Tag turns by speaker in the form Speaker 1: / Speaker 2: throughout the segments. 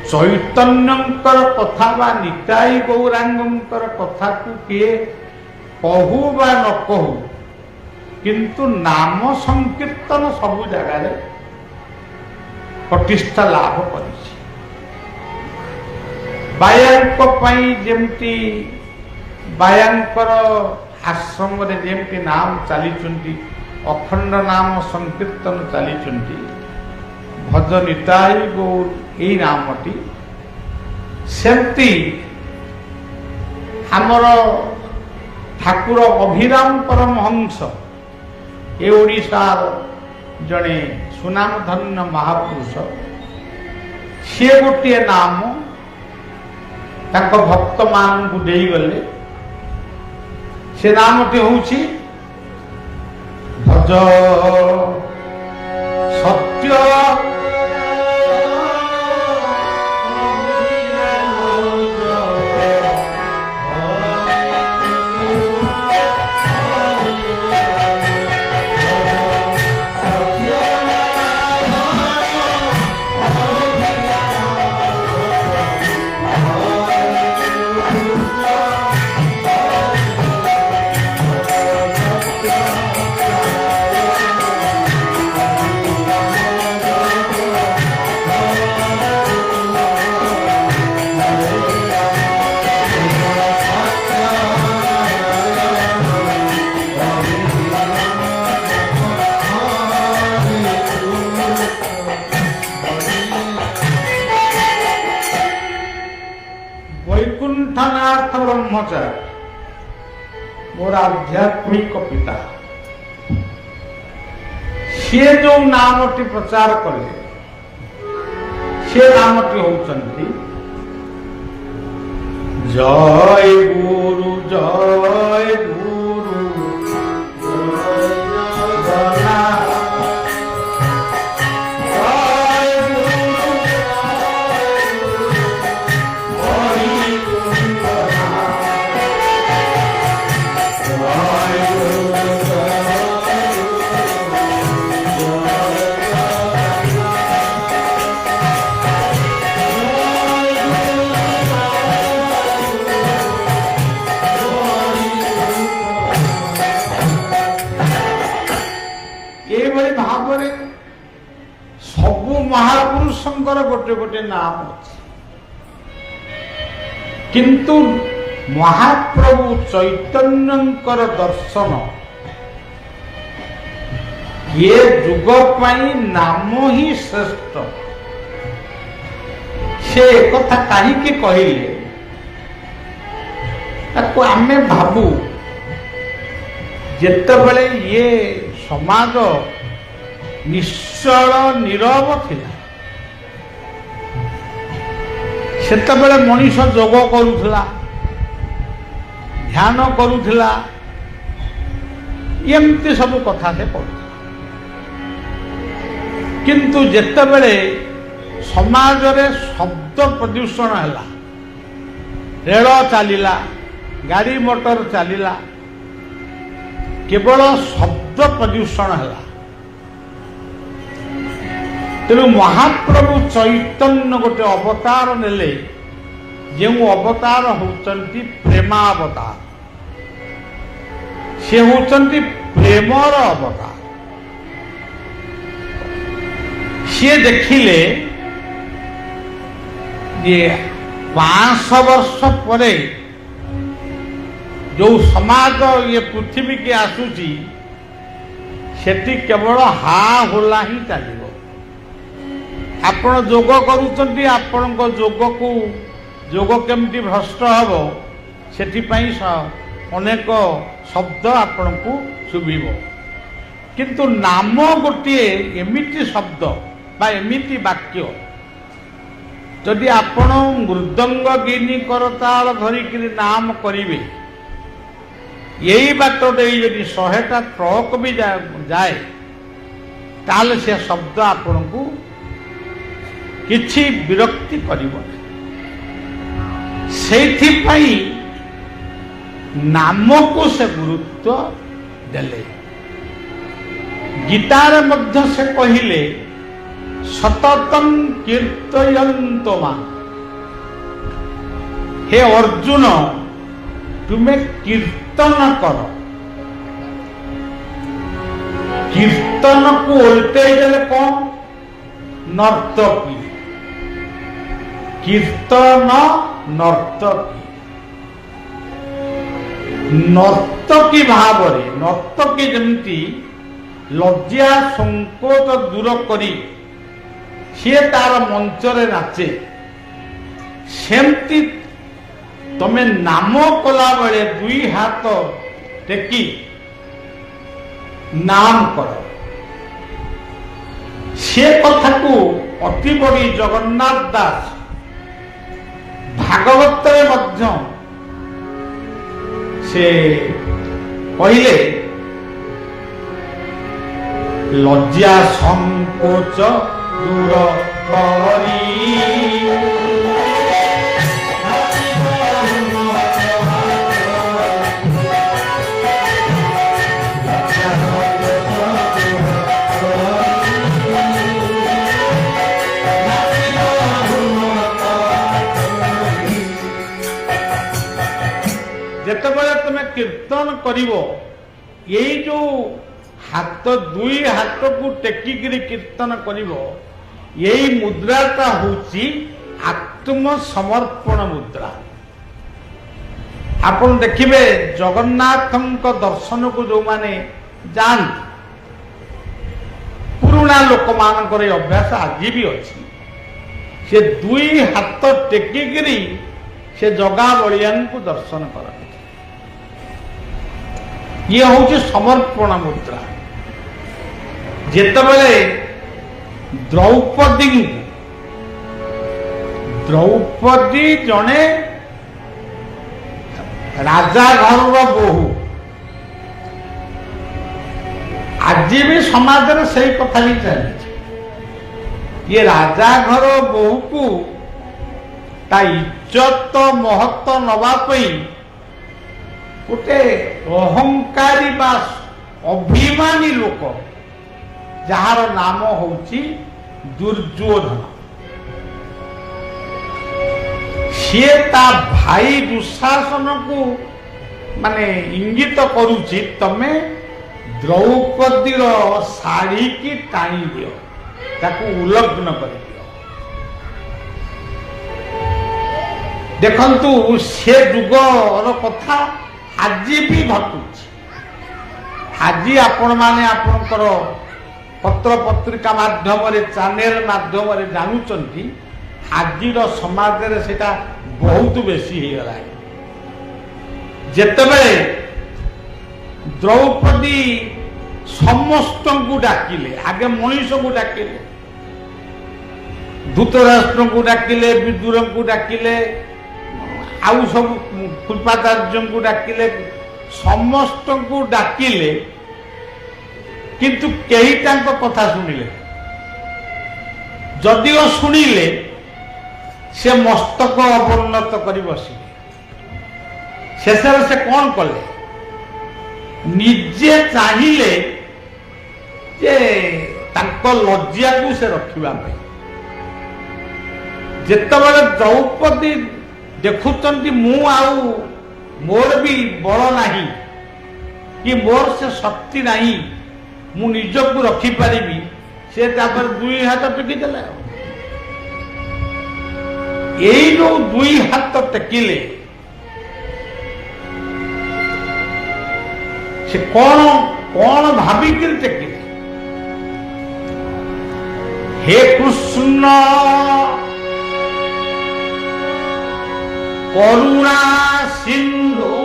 Speaker 1: चैतन्यंकर कथा बा निताई गौरांगंकर कथा को किए कहू बा न कहू किंतु नाम संकीर्तन सबु जगार प्रतिष्ठा लाभ कर बायांक जमती बायांकर आश्रम जमती नाम चली अखंड नाम संकीर्तन चली भज निताई गौर यही नामटी सेमती आमर ठाकुर अभिराम परमहंस ए ओडिशार जड़े सुनामधन्य महापुरुष सी गोटे नाम तांको भक्त मान को दे गले से नामटी होउछि भज सत्य वैकुंठनाथ ब्रह्मचारी मोर आध्यात्मिक पिता सी जो नामटी प्रचार कले से नामटी होउचंती जय गुरु जय गुरु महापुरुषंकर गोटे गोटे नाम अच्छे किंतु महाप्रभु चैतन्यंकर दर्शन ये जुग पाई नाम ही श्रेष्ठ से कथा कहीं कहले आमे भाबू जेतेबेले ये समाज निश्चल नीरव थिला सेतेबेले मनीष जोग करुथला ध्यान करुथला एमती सब कथा से पढ़ुला किंतु जेतेबेले समाज रे शब्द प्रदूषण हैला रेल चलिला गाड़ी मोटर चलिला केवल शब्द प्रदूषण हैला तेणु महाप्रभु चैतन्य गोटे अवतार नेले जो अवतार होचंती प्रेमावतार से होचंती प्रेमर अवतार सी देखिले ये 500 वर्ष परे जो समाज ये पृथ्वी के आसूची सेठी केवल हा होला ही चलिबो आपण जोग करूचंती आपण को जोग को जोग केमती भ्रष्ट हबो सेठी पई अनेक शब्द आपण को सुबिबो किंतु नाम गोटे एमिति शब्द बा एमिति वाक्य जदि आपण मृदंग गिनी करताल धरिकी नाम करिवे यही बाटटे यदि 100टा ट्रक भी जाए ताल से शब्द आपण को किछि विरक्ति करिबो सेथिपाई नाम को से गुरुत्व देले गीतार मध्य से कहिले सततम कीर्तयन्तो मां हे अर्जुन तुम्हें कीर्तन कर। कीर्तन को उल्टे देले कौन? नर्तकी। कीर्तन नर्तकी। नर्तकी भाव नर्तकी जमती लज्जा संकोच दूर करी सी तार मंचरे नाचे सेमती तमें नाम कला बेले दुई हाथ टेकी नाम कर। से कथा को अति बड़ी जगन्नाथ दास भागवत से कहले लज्जा संकोच दूर करी जितेबाला तुम्हें कीर्तन करिवो यही जो हाथ दुई हाथ को टेकिकी कीर्तन करिवो यही मुद्राटा होची आत्मसमर्पण मुद्रा। आपण देखिबे जगन्नाथଙ୍କ दर्शन को जो माने जान पुराना लोक मानकर अभ्यास आज भी अच्छी से दुई हाथ टेकिकी से जगा बलियान को दर्शन कर। ये हूँ समर्पण मुद्रा। जितेबाला द्रौपदी जने राजा घर बोहू आज भी समाज में सही कथा भी चली। ये राजा घर बोहू को ता इज्जत महत्व नवाई गोटे अहंकारी बा अभिमानी लोक जार नाम होची दुर्योधन सी ता भाई दुशासन को माने इंगित करुची तमे द्रौपदीर शाढ़ी की टाणी दियो ताकू उलग्न कर दियो। देखंतु से जुगर कथा आज भी घटुची। आज आपण माने आपणकर पत्र पत्रिका माध्यम चैनल माध्यम जानूचंती आज समाज रे सेटा बहुत बेसी हो गला। जेतेबेले द्रौपदी समस्त को डाकिले आगे मनीष को डाकिले धृतराष्ट्र को डाकिले विदुर को डाकिले आउ सब कृपाचार्य को डाकिले समस्त को डाकिले किंतु कई कथा शुणिले जदिओ शुणिले से मस्तक अवन्नत कर बसिले। शेष से कौन कले निजे चाहिए जे तांको लज्जा को से रखिबा पे जेतेबेले द्रौपदी देखुचंती मु आउ मोर भी बल नाही कि मोर से शक्ति नाही मु निजको रखी पारिबी से तापर दुई हाथ टेकी देला। यही जो दुई हाथ टेकिले से कौन कौन भाविक टेकिले हे कृष्ण करुणा सिंधु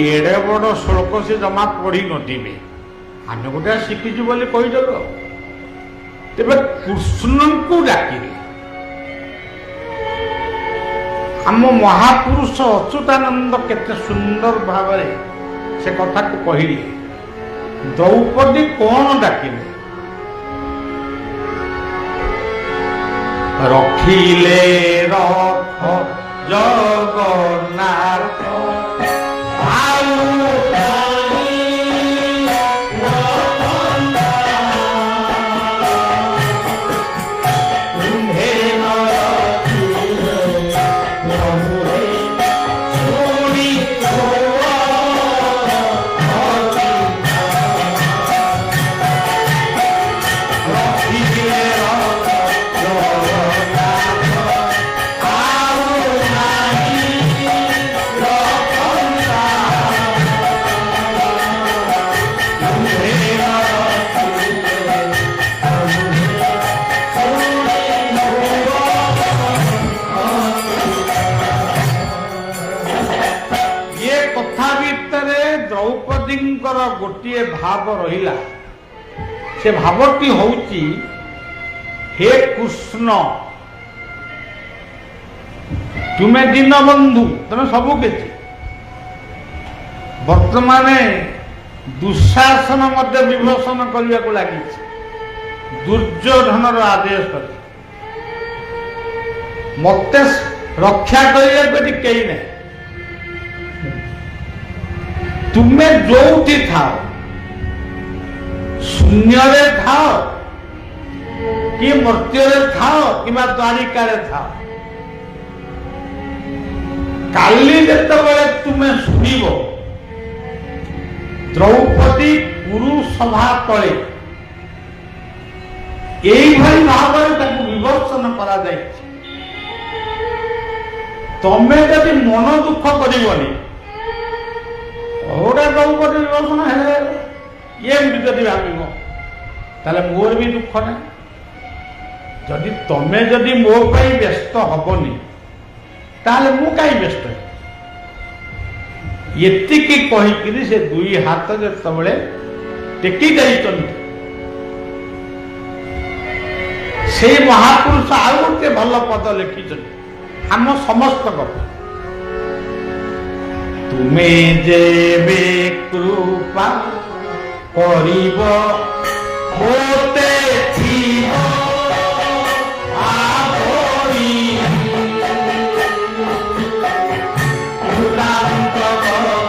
Speaker 1: एड़े बड़ श्लोक से जमा पढ़ी नथिबे आम गोटे शिखीचु बोली कहीदेल तेरे कृष्ण को डाकिले आम महापुरुष अच्युतानंद केते सुंदर भाव से कथा को कहले द्रौपदी कौन डाकिले रखिले रख जगन्नाथ द्रौपदींकर गोटे भाव रहिला से भावटी होउची हे कृष्ण तुम्हें दीन बंधु तुम सबू किसी वर्तमान दुशासन मध्य विभूषण करने को लगी दुर्योधन आदेश मत रक्षा करने कई नहीं तुम्हें जो थाओ शून्य थाओ कि मृत्यु थाओ कि द्वारिका थाओ काली जिते तुम्हें शुणव द्रौपदी कुरु सभा तले यही भाव विवर्षण करा तमें जदि मन दुख करनी गोटे द्रौपदी विवर्षण है ये जदि भाव ताले मोर भी दुख ना जदि तमें जदि मो पाई व्यस्त हबनी ताले मु कहीं व्यस्त ये कहीकि से दुई हाथ जो टेकी जाइछन्ति से महापुरुष आउ गोटे भल पद लिखिछन्ति आम समस्त गप तुम्हें जेबे कृपा करिब होते थीब आवरी उदांत करिब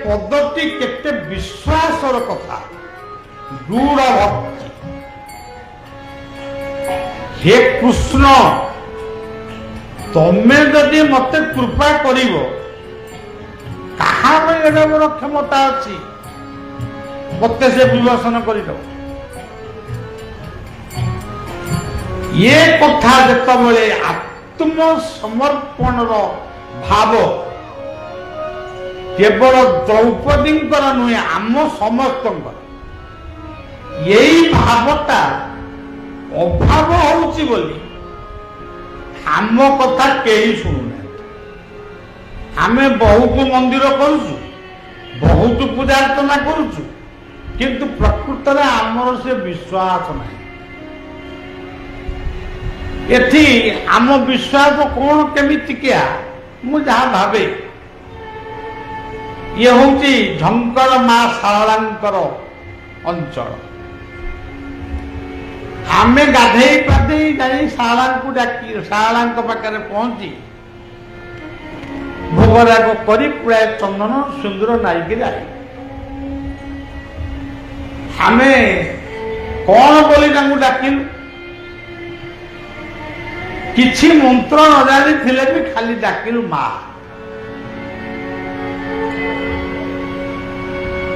Speaker 1: पद्धति केते विश्वासर कथा दृढ़ भक्ति हे कृष्ण तमें जदि मत कृपा करिवो कहार एडे बड़ क्षमता अच्छी मत से विवर्षण कर ये कथा जिते आत्मसमर्पण भाव केवल द्रौपदी नुहे आम समस्त यही भावटा अभाव होउची बोली आम कथा कई शुणुना आमे बहुत मंदिर करुचु बहुत पूजा अर्चना करुचु किंतु प्रकृत में आमर से विश्वास नहीं एथि आम विश्वास कौन केमिति क्या मु जहाँ भावे ये हूँ झंकर माँ शारदांकर अंचल आमे गाधे पाधे जाई शारदा को डाकी शारदा पाखे पहुंची भोगराग करी प्राय चंदन सुंदर नाइक आई आमे कौन बोली डाकिलु किछि मंत्र न जानी थिले भी खाली डाकिलु माँ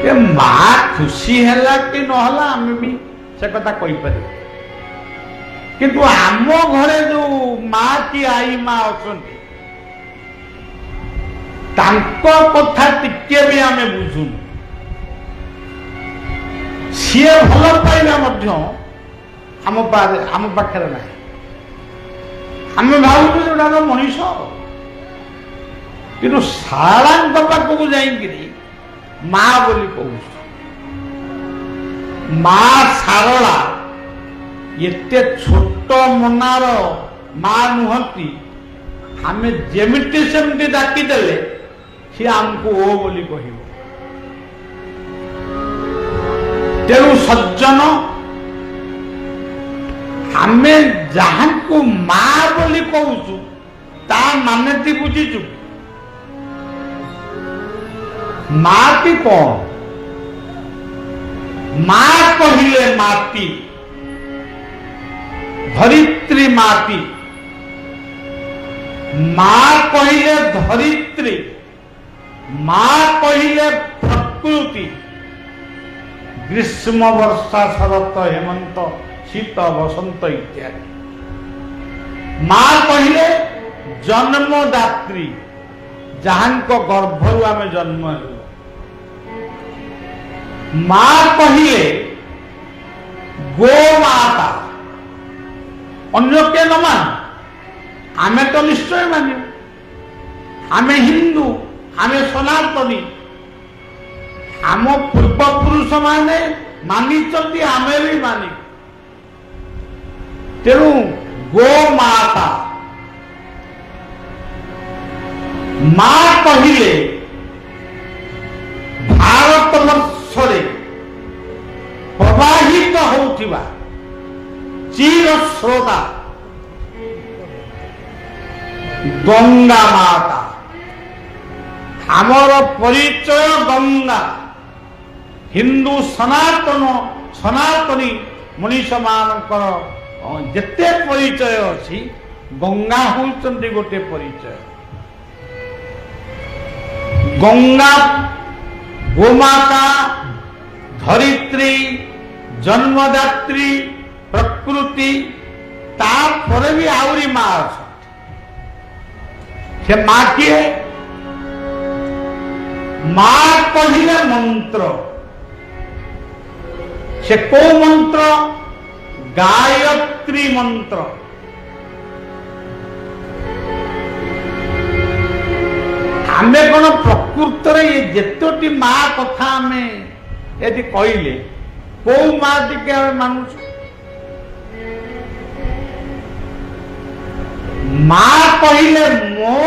Speaker 1: माँ खुशी है कि नहला आम भी से कथा कही पार किंतु आम घरे जो माँ की आई माँ अच्छा ତାଙ୍କ କଥା ଟିକେ ବି ଆମେ ବୁଝୁନୁ। ସିଏ ଭଲ ପାଇବା ମଧ୍ୟ ଆମ ପାଖରେ ନାହିଁ। ଆମେ ଭାବୁଛୁ ଯୋଉଟା ମଣିଷ, କିନ୍ତୁ ଶାରଳାଙ୍କ ପାଖକୁ ଯାଇକିରି ମା ବୋଲି କହୁଛୁ। ମା ଶାରଳା ଏତେ ଛୋଟ ମନାର ମା ନୁହନ୍ତି। ଆମେ ଯେମିତି ସେମିତି ଡାକିଦେଲେ ସିଏ ଆମକୁ ଓ ବୋଲି କହିବ। ତେଣୁ ସଜ୍ଜନ, ଆମେ ଯାହାକୁ ମା ବୋଲି କହୁଛୁ ତା ମାନେଟି ବୁଝିଛୁ? ମା କି କଣ? ମା କହିଲେ ମାଟି, ଧରିତ୍ରୀ ମାଟି। ମା କହିଲେ ଧରିତ୍ରୀ, ମା କହିଲେ ପ୍ରକୃତି। ଗ୍ରୀଷ୍ମ ବର୍ଷା ଶରତ ହେମନ୍ତ ଶୀତ ବସନ୍ତ ଇତ୍ୟାଦି। ମା କହିଲେ ଜନ୍ମଦାତ୍ରୀ, ଯାହାଙ୍କ ଗର୍ଭରୁ ଆମେ ଜନ୍ମ ହେଲୁ। ମା କହିଲେ ଗୋମାତା। ଅନ୍ୟ କିଏ ନ ମାନ? ଆମେ ତ ନିଶ୍ଚୟ ମାନିବୁ। ଆମେ ହିନ୍ଦୁ, ଆମେ ସନାତନୀ। ଆମ ପୂର୍ବପୁରୁଷ ମାନେ ମାନିଛନ୍ତି, ଆମେ ବି ମାନିବୁ। ତେଣୁ ଗୋମାତା। ମା କହିଲେ ଭାରତ ବର୍ଷରେ ପ୍ରବାହିତ ହେଉଥିବା ଚିରସ୍ରୋତା ଗଙ୍ଗା ମାତା। ଆମର ପରିଚୟ ଗଙ୍ଗା। ହିନ୍ଦୁ ସନାତନୀ ମଣିଷ ମାନଙ୍କର ଯେତେ ପରିଚୟ ଅଛି, ଗଙ୍ଗା ହେଉଛନ୍ତି ଗୋଟିଏ ପରିଚୟ। ଗଙ୍ଗା, ଗୋମାତା, ଧରିତ୍ରୀ, ଜନ୍ମଦାତ୍ରୀ, ପ୍ରକୃତି, ତାପରେ ବି ଆହୁରି ମା ଅଛନ୍ତି। ସେ ମା କିଏ? ମା କହିଲେ ମନ୍ତ୍ର। ସେ କୋଉ ମନ୍ତ୍ର? ଗାୟତ୍ରୀ ମନ୍ତ୍ର। ଆମେ କଣ ପ୍ରକୃତରେ ଯେତୋଟି ମା କଥା ଆମେ ଏଠି କହିଲେ, କୋଉ ମା ଟିକେ ଆମେ ମାନୁଛୁ? ମା କହିଲେ ମୋ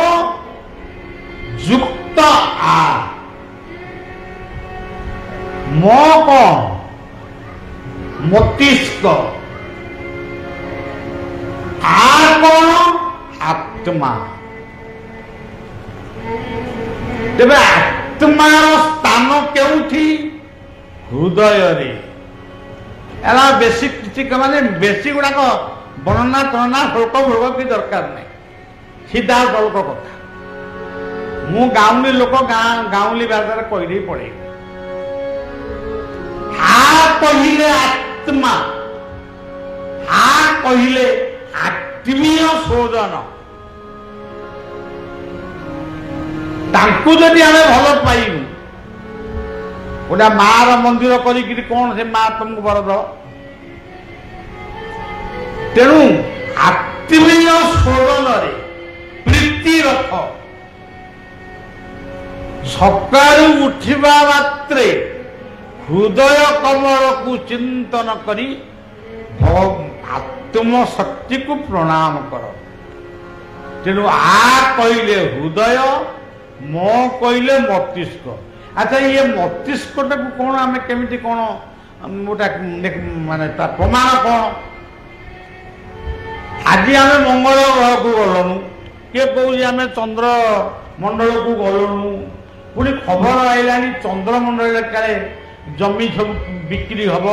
Speaker 1: ଯୁକ୍ତ ଆ। ମୋ କଣ? ମସ୍ତିଷ୍କ। ଆ କଣ? ଆତ୍ମା। ତେବେ ଆତ୍ମାର ସ୍ଥାନ କେଉଁଠି? ହୃଦୟରେ। ଏରା ବେଶୀ କିଛି ମାନେ ବେଶୀ ଗୁଡାକ ବର୍ଣ୍ଣନା ତର୍ଣ୍ଣନା ହଳକ ଭୋଗ କି ଦରକାର ନାହିଁ। ସିଧା ତଳକ କଥା। ମୁଁ ଗାଉଁଲି ଲୋକ, ଗାଉଁଲି ଭାଷାରେ କହିଦେଇ ପଡେ। ଆ କହିଲେ ଆତ୍ମା, ଆ କହିଲେ ଆତ୍ମୀୟ ସ୍ୱଜନ। ତାଙ୍କୁ ଯଦି ଆମେ ଭଲ ପାଇବୁ, ଗୋଟା ମାର ମନ୍ଦିର କରିକିରି କଣ ସେ ମା ତମକୁ ବର ଦବ? ତେଣୁ ଆତ୍ମୀୟ ସ୍ୱଜନରେ ପ୍ରୀତି ରଖ। ସକାଳୁ ଉଠିବା ମାତ୍ରେ ହୃଦୟ କମଳକୁ ଚିନ୍ତନ କରି ଆତ୍ମଶକ୍ତିକୁ ପ୍ରଣାମ କର। ତେଣୁ ଆ କହିଲେ ହୃଦୟ, ମୋ କହିଲେ ମସ୍ତିଷ୍କ। ଆଚ୍ଛା, ଇଏ ମସ୍ତିଷ୍କଟାକୁ କଣ ଆମେ କେମିତି କଣ ଗୋଟା ମାନେ ତା ପ୍ରମାଣ କଣ? ଆଜି ଆମେ ମଙ୍ଗଳ ଗ୍ରହକୁ ଗଲୁଣୁ, କିଏ କହୁଛି ଆମେ ଚନ୍ଦ୍ର ମଣ୍ଡଳକୁ ଗଲୁଣୁ। ପୁଣି ଖବର ଆଇଲାଣି ଚନ୍ଦ୍ରମଣ୍ଡଳରେ କାଳେ ଜମି ସବୁ ବିକ୍ରି ହବ।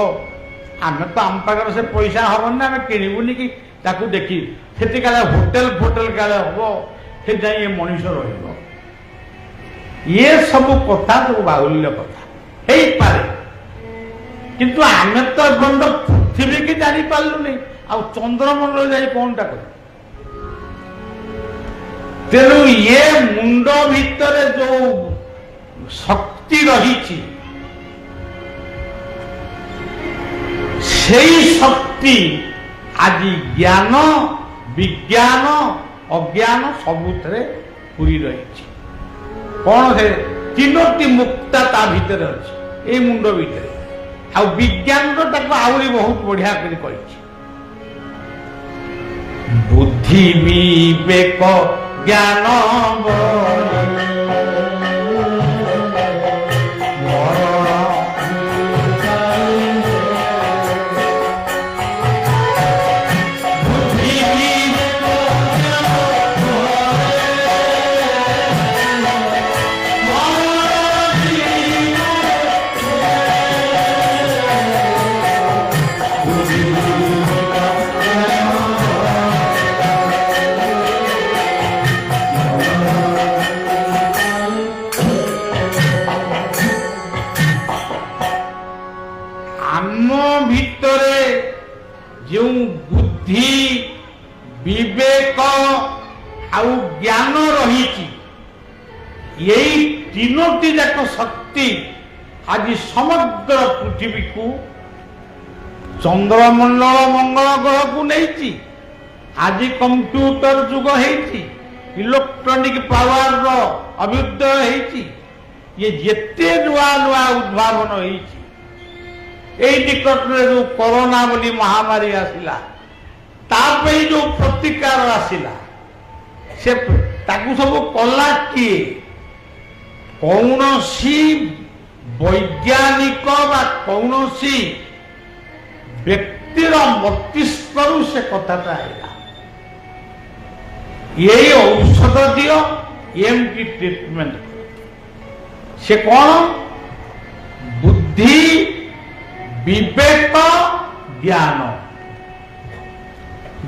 Speaker 1: ଆମେ ତ ଆମ ପାଖରେ ସେ ପଇସା ହବନି, ଆମେ କିଣିବୁନି କି ତାକୁ ଦେଖି। ସେଠି କାଳେ ହୋଟେଲ କାଳେ ହବ, ସେ ଯାଇ ଏ ମଣିଷ ରହିବ। ଇଏ ସବୁ କଥା ସବୁ ବାହୁଲ୍ୟ କଥା ହେଇପାରେ, କିନ୍ତୁ ଆମେ ତ ଏପର୍ଯ୍ୟନ୍ତ ପୃଥିବୀ କି ଜାଣିପାରିଲୁନି, ଆଉ ଚନ୍ଦ୍ରମଣ୍ଡଳ ଯାଇ କଣଟା କରିବୁ? ତେଣୁ ଏ ମୁଣ୍ଡ ଭିତରେ ଯୋଉ ଶକ୍ତି ରହିଛି ସେଇ ଶକ୍ତି ଆଜି ଜ୍ଞାନ ବିଜ୍ଞାନ ଅଜ୍ଞାନ ସବୁଥିରେ ପୂରି ରହିଛି। କଣ ସେ ତିନୋଟି ମୁକ୍ତା ତା ଭିତରେ ଅଛି ଏଇ ମୁଣ୍ଡ ଭିତରେ। ଆଉ ବିଜ୍ଞାନ ତାକୁ ଆହୁରି ବହୁତ ବଢିଆ କରି କହିଛି। ବୁଦ୍ଧି ବିବେକ ଜ୍ଞାନ ଆମ ଭିତରେ ଯେଉଁ ବୁଦ୍ଧି ବିବେକ ଆଉ ଜ୍ଞାନ ରହିଛି ଏଇ ତିନୋଟି ଯାକ ଶକ୍ତି ଆଜି ସମଗ୍ର ପୃଥିବୀକୁ ଚନ୍ଦ୍ରମଣ୍ଡଳ ମଙ୍ଗଳ ଗ୍ରହକୁ ନେଇଛି। ଆଜି କମ୍ପ୍ୟୁଟର ଯୁଗ ହେଇଛି, ଇଲେକ୍ଟ୍ରୋନିକ ପାୱାରର ଅଭ୍ୟୁଦୟ ହେଇଛି। ଇଏ ଯେତେ ନୂଆ ନୂଆ ଉଦ୍ଭାବନ ହେଇଛି, ଏଇ ନିକଟରେ ଯୋଉ କରୋନା ବୋଲି ମହାମାରୀ ଆସିଲା ତା ପାଇଁ ଯୋଉ ପ୍ରତିକାର ଆସିଲା ସେ ତାକୁ ସବୁ କଲା କିଏ? କୌଣସି ବୈଜ୍ଞାନିକ ବା କୌଣସି ବ୍ୟକ୍ତିର ମସ୍ତିଷ୍କରୁ ସେ କଥାଟା ଆଇଲା। ଏଇ ଔଷଧ ଦିଅ, ଏମିତି ଟ୍ରିଟମେଣ୍ଟ କର। ସେ କଣ? ବୁଦ୍ଧି ବିବେକ ଜ୍ଞାନ।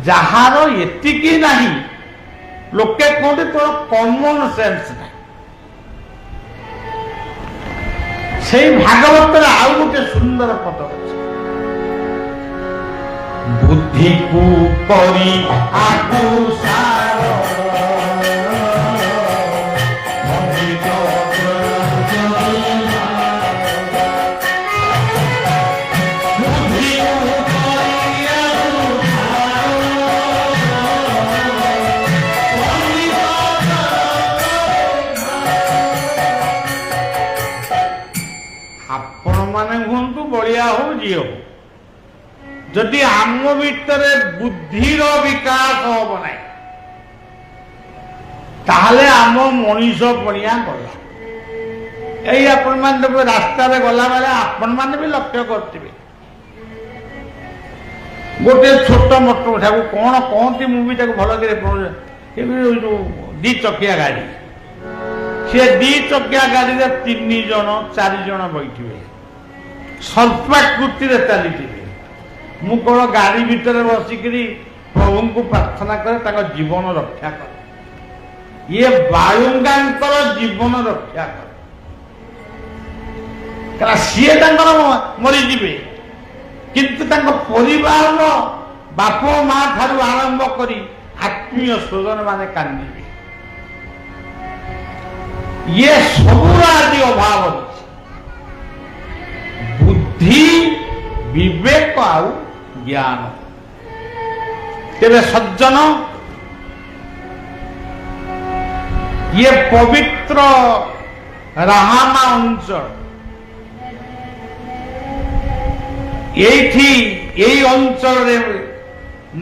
Speaker 1: ଯାହାର ଏତିକି ନାହିଁ ଲୋକେ କୁହନ୍ତି ତୋର କମନ ସେନ୍ସ ନାହିଁ। ସେଇ ଭାଗବତରେ ଆଉ ଗୋଟେ ସୁନ୍ଦର ପଦ ଅଛି। ବୁଦ୍ଧିକୁ କରି ଆକୁ ସାର ମାନେ ହୁଅନ୍ତୁ ବଳିଆ ହଉ ଯିଏ ହଉ, ଯଦି ଆମ ଭିତରେ ବୁଦ୍ଧିର ବିକାଶ ହବ ନାହିଁ ତାହେଲେ ଆମ ମଣିଷ ପଣିଆ ଗଲା। ଏଇ ଆପଣମାନେ ରାସ୍ତାରେ ଗଲାବେଳେ ଆପଣମାନେ ବି ଲକ୍ଷ୍ୟ କରିଥିବେ ଗୋଟେ ଛୋଟ ମୋଟର ତାକୁ କଣ କହନ୍ତି, ମୁଁ ବି ତାକୁ ଭଲ କରି ଯୋଉ ଦି ଚକିଆ ଗାଡି, ସେ ଦି ଚକିଆ ଗାଡିରେ 3 ଜଣ 4 ଜଣ ବଇଥିବେ, ସ୍ୱଳ୍ପାକୃତିରେ ଚାଲିଥିବେ। ମୁଁ କଣ ଗାଡି ଭିତରେ ବସିକିରି ପ୍ରଭୁଙ୍କୁ ପ୍ରାର୍ଥନା କରେ ତାଙ୍କ ଜୀବନ ରକ୍ଷା କରେ। ଇଏ ବାଳୁଙ୍ଗାଙ୍କର ଜୀବନ ରକ୍ଷା କରେ, କାରଣ ସିଏ ତାଙ୍କର ମରିଯିବେ କିନ୍ତୁ ତାଙ୍କ ପରିବାରର ବାପ ମା ଠାରୁ ଆରମ୍ଭ କରି ଆତ୍ମୀୟ ସ୍ୱଜନ ମାନେ କାନ୍ଦିବେ। ଇଏ ସବୁର ଆଜି ଅଭାବ ଅଛି। ବୁଦ୍ଧି ବିବେକ ଆଉ ଜ୍ଞାନ। ତେବେ ସଜ୍ଜନ, ଇଏ ପବିତ୍ର ରାହାମା ଅଞ୍ଚଳ, ଏଇଠି ଏଇ ଅଞ୍ଚଳରେ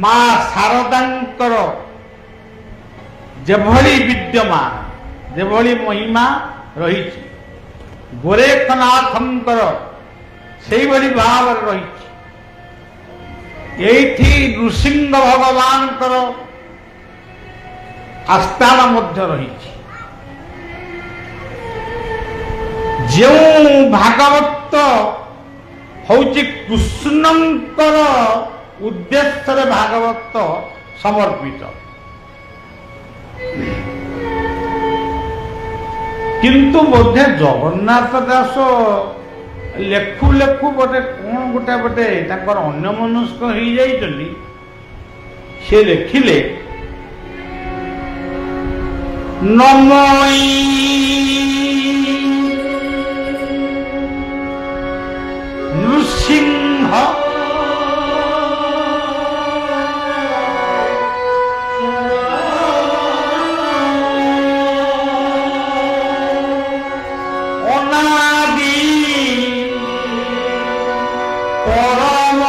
Speaker 1: ମା ଶାରଦାଙ୍କର ଯେଭଳି ବିଦ୍ୟମାନ, ଯେଭଳି ମହିମା ରହିଛି, ଗୋରେଖନାଥଙ୍କର ସେଇଭଳି ଭାବରେ ରହିଛି। ଏଇଠି ନୃସିଂହ ଭଗବାନଙ୍କର ଆସ୍ଥାନ ମଧ୍ୟ ରହିଛି। ଯେଉଁ ଭାଗବତ ହଉଛି କୃଷ୍ଣଙ୍କର ଉଦ୍ଦେଶ୍ୟରେ ଭାଗବତ ସମର୍ପିତ, କିନ୍ତୁ ବୋଧେ ଜଗନ୍ନାଥ ଦାସ ଲେଖୁ ଲେଖୁ ବୋଧେ କଣ ଗୋଟେ ତାଙ୍କର ଅନ୍ୟମନସ୍କ ହେଇଯାଇଛନ୍ତି। ସେ ଲେଖିଲେ নমই নৃসিংহ অনাদি পরম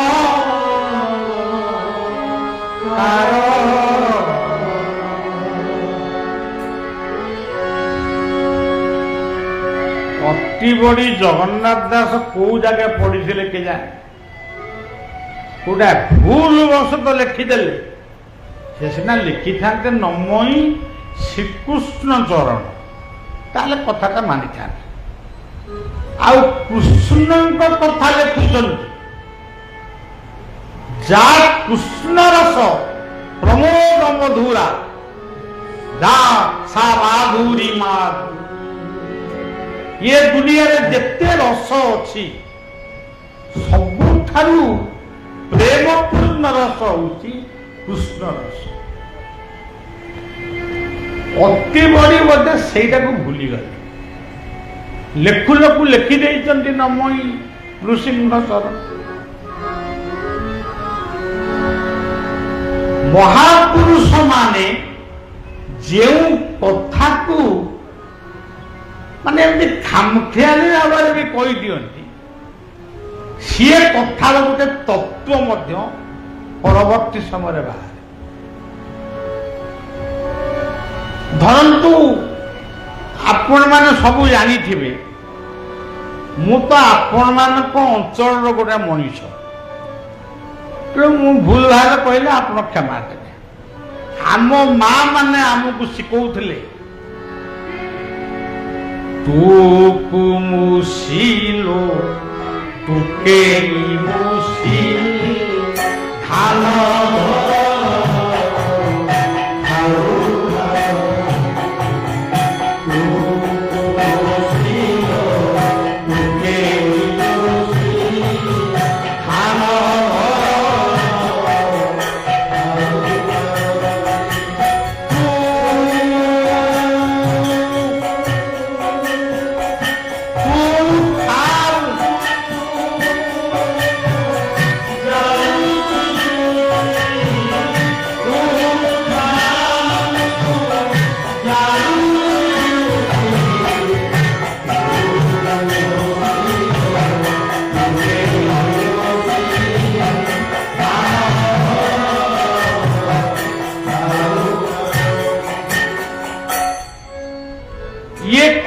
Speaker 1: ଅତି ବଡ଼ି ଜଗନ୍ନାଥ ଦାସ କୋଉ ଜାଗା ପଢିଥିଲେ କେଜାଣି, କୋଉଟା ଭୁଲ ବଶତ ଲେଖିଦେଲେ। ସେ ସିନା ଲେଖିଥାନ୍ତେ ନମଇ ଶ୍ରୀକୃଷ୍ଣ ଚରଣ, ତାହେଲେ କଥାଟା ମାନିଥାନ୍ତେ। ଆଉ କୃଷ୍ଣଙ୍କ କଥା ଲେଖୁଛନ୍ତି, ଯା କୃଷ୍ଣ ରସ ପ୍ରମୋଦ ମଧୁରା ଯା ସା ମାଧୁରୀ ମାଧୁ। ଏ ଦୁନିଆରେ ଯେତେ ରସ ଅଛି ସବୁଠାରୁ ପ୍ରେମପୂର୍ଣ୍ଣ ରସ ହଉଛି କୃଷ୍ଣ ରସ। ଅତି ବଡ଼ି ବୋଧେ ସେଇଟାକୁ ଭୁଲିଗଲେ। ଲେଖୁ ଲେଖୁ ଲେଖି ଦେଇଛନ୍ତି ନମଇ ନୃସିଂହ ଚରଣ। ମହାପୁରୁଷ ମାନେ ଯେଉଁ କଥାକୁ ମାନେ ଏମିତି ଖାମଖିଆଲି ଭାବରେ ବି କହିଦିଅନ୍ତି, ସିଏ କଥାର ଗୋଟେ ତତ୍ଵ ମଧ୍ୟ ପରବର୍ତ୍ତୀ ସମୟରେ ବାହାରେ। ଧରନ୍ତୁ ଆପଣମାନେ ସବୁ ଜାଣିଥିବେ, ମୁଁ ତ ଆପଣମାନଙ୍କ ଅଞ୍ଚଳର ଗୋଟେ ମଣିଷ, ତେଣୁ ମୁଁ ଭୁଲ ଭାବରେ କହିଲେ ଆପଣ କ୍ଷମା ଦେବେ। ଆମ ମା ମାନେ ଆମକୁ ଶିଖଉଥିଲେ, ତୁକୁ ମୁସିଲୋ ତୁକେ ମୁସିଲି ଧାନ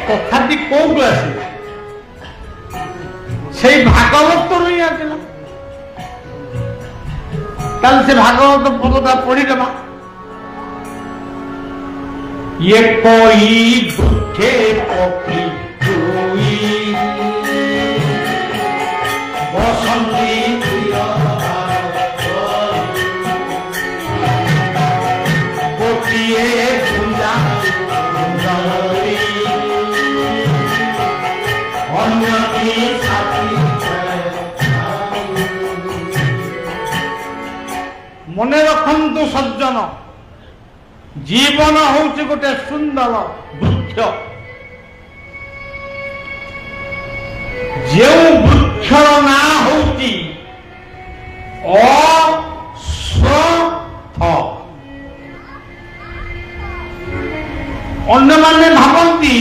Speaker 1: कथाटी कौटू आसिला से भागवत ही आसिला। से भागवत पदटा पढ़ीदेवा। ये कोई दुखे पक्षी दुई बसंती गोटिए पूजा मने रखंतु सज्जन, जीवन होउछि गोटे सुंदर वृक्ष। जो वृक्षर ना होउछि अश्वत्थ। अन्य माने भावंती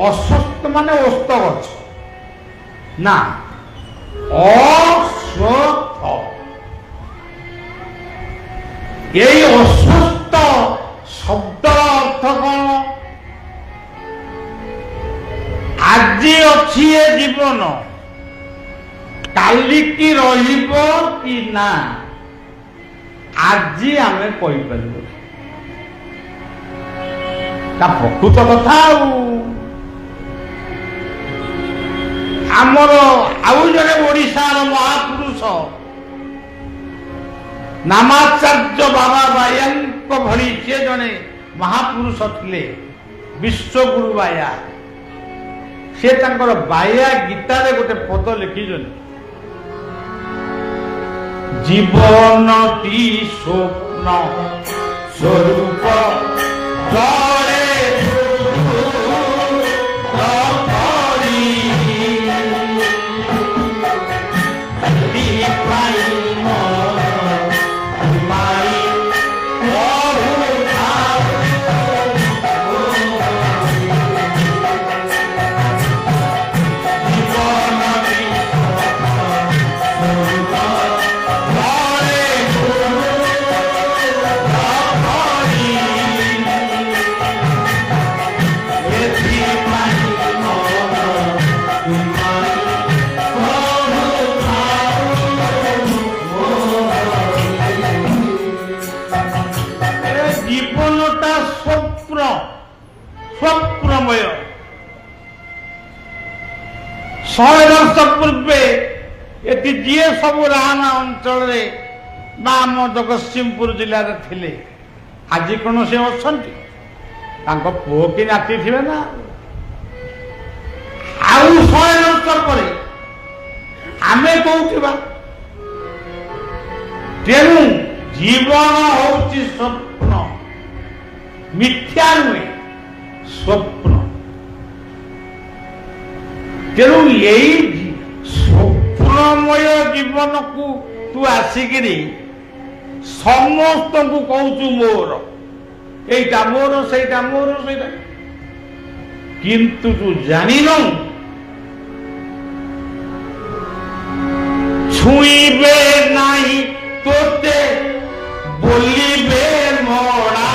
Speaker 1: अश्वत्थ माने ओस्त गछ ना, अश्वत्थ। यही अस्वस्थ शब्द अर्थ कौन? आज अच्छी ये जीवन काली की रहिब कि ना, आज आम कहीपर प्रकृत कथा। आमर आउ जड़े ओडिशार महापुरुष नामाचार्य बाबा बाया भली सी जड़े महापुरुष थिले, विश्वगुरु बाया। से तांकर बाया गीतार गोटे पद लिखिछन, जीवनटी स्वप्न स्वरूप जड़े 100 ବର୍ଷ ପୂର୍ବେ ଏଠି ଯିଏ ସବୁ ରାହାମା ଅଞ୍ଚଳରେ ବା ଆମ ଜଗତସିଂହପୁର ଜିଲ୍ଲାରେ ଥିଲେ ଆଜି କ'ଣ ସେ ଅଛନ୍ତି? ତାଙ୍କ ପୁଅ କି ନାତି ଥିବେ ନା। ଆଉ 100 ବର୍ଷ ପରେ ଆମେ କହୁଥିବା। ତେଣୁ ଜୀବନ ହଉଛି ସ୍ୱପ୍ନ, ମିଥ୍ୟା ନୁହେଁ, ସ୍ୱପ୍ନ। ତେଣୁ ଏଇ ସ୍ୱପ୍ନମୟ ଜୀବନକୁ ତୁ ଆସିକିରି ସମସ୍ତଙ୍କୁ କହୁଛୁ ମୋର, ଏଇଟା ମୋର, ସେଇଟା ମୋର, ସେଇଟା, କିନ୍ତୁ ତୁ ଜାଣିନୁ ଛୁଇଁବେ ନାହିଁ ତୋତେ ବୋଲିବେ ମରା,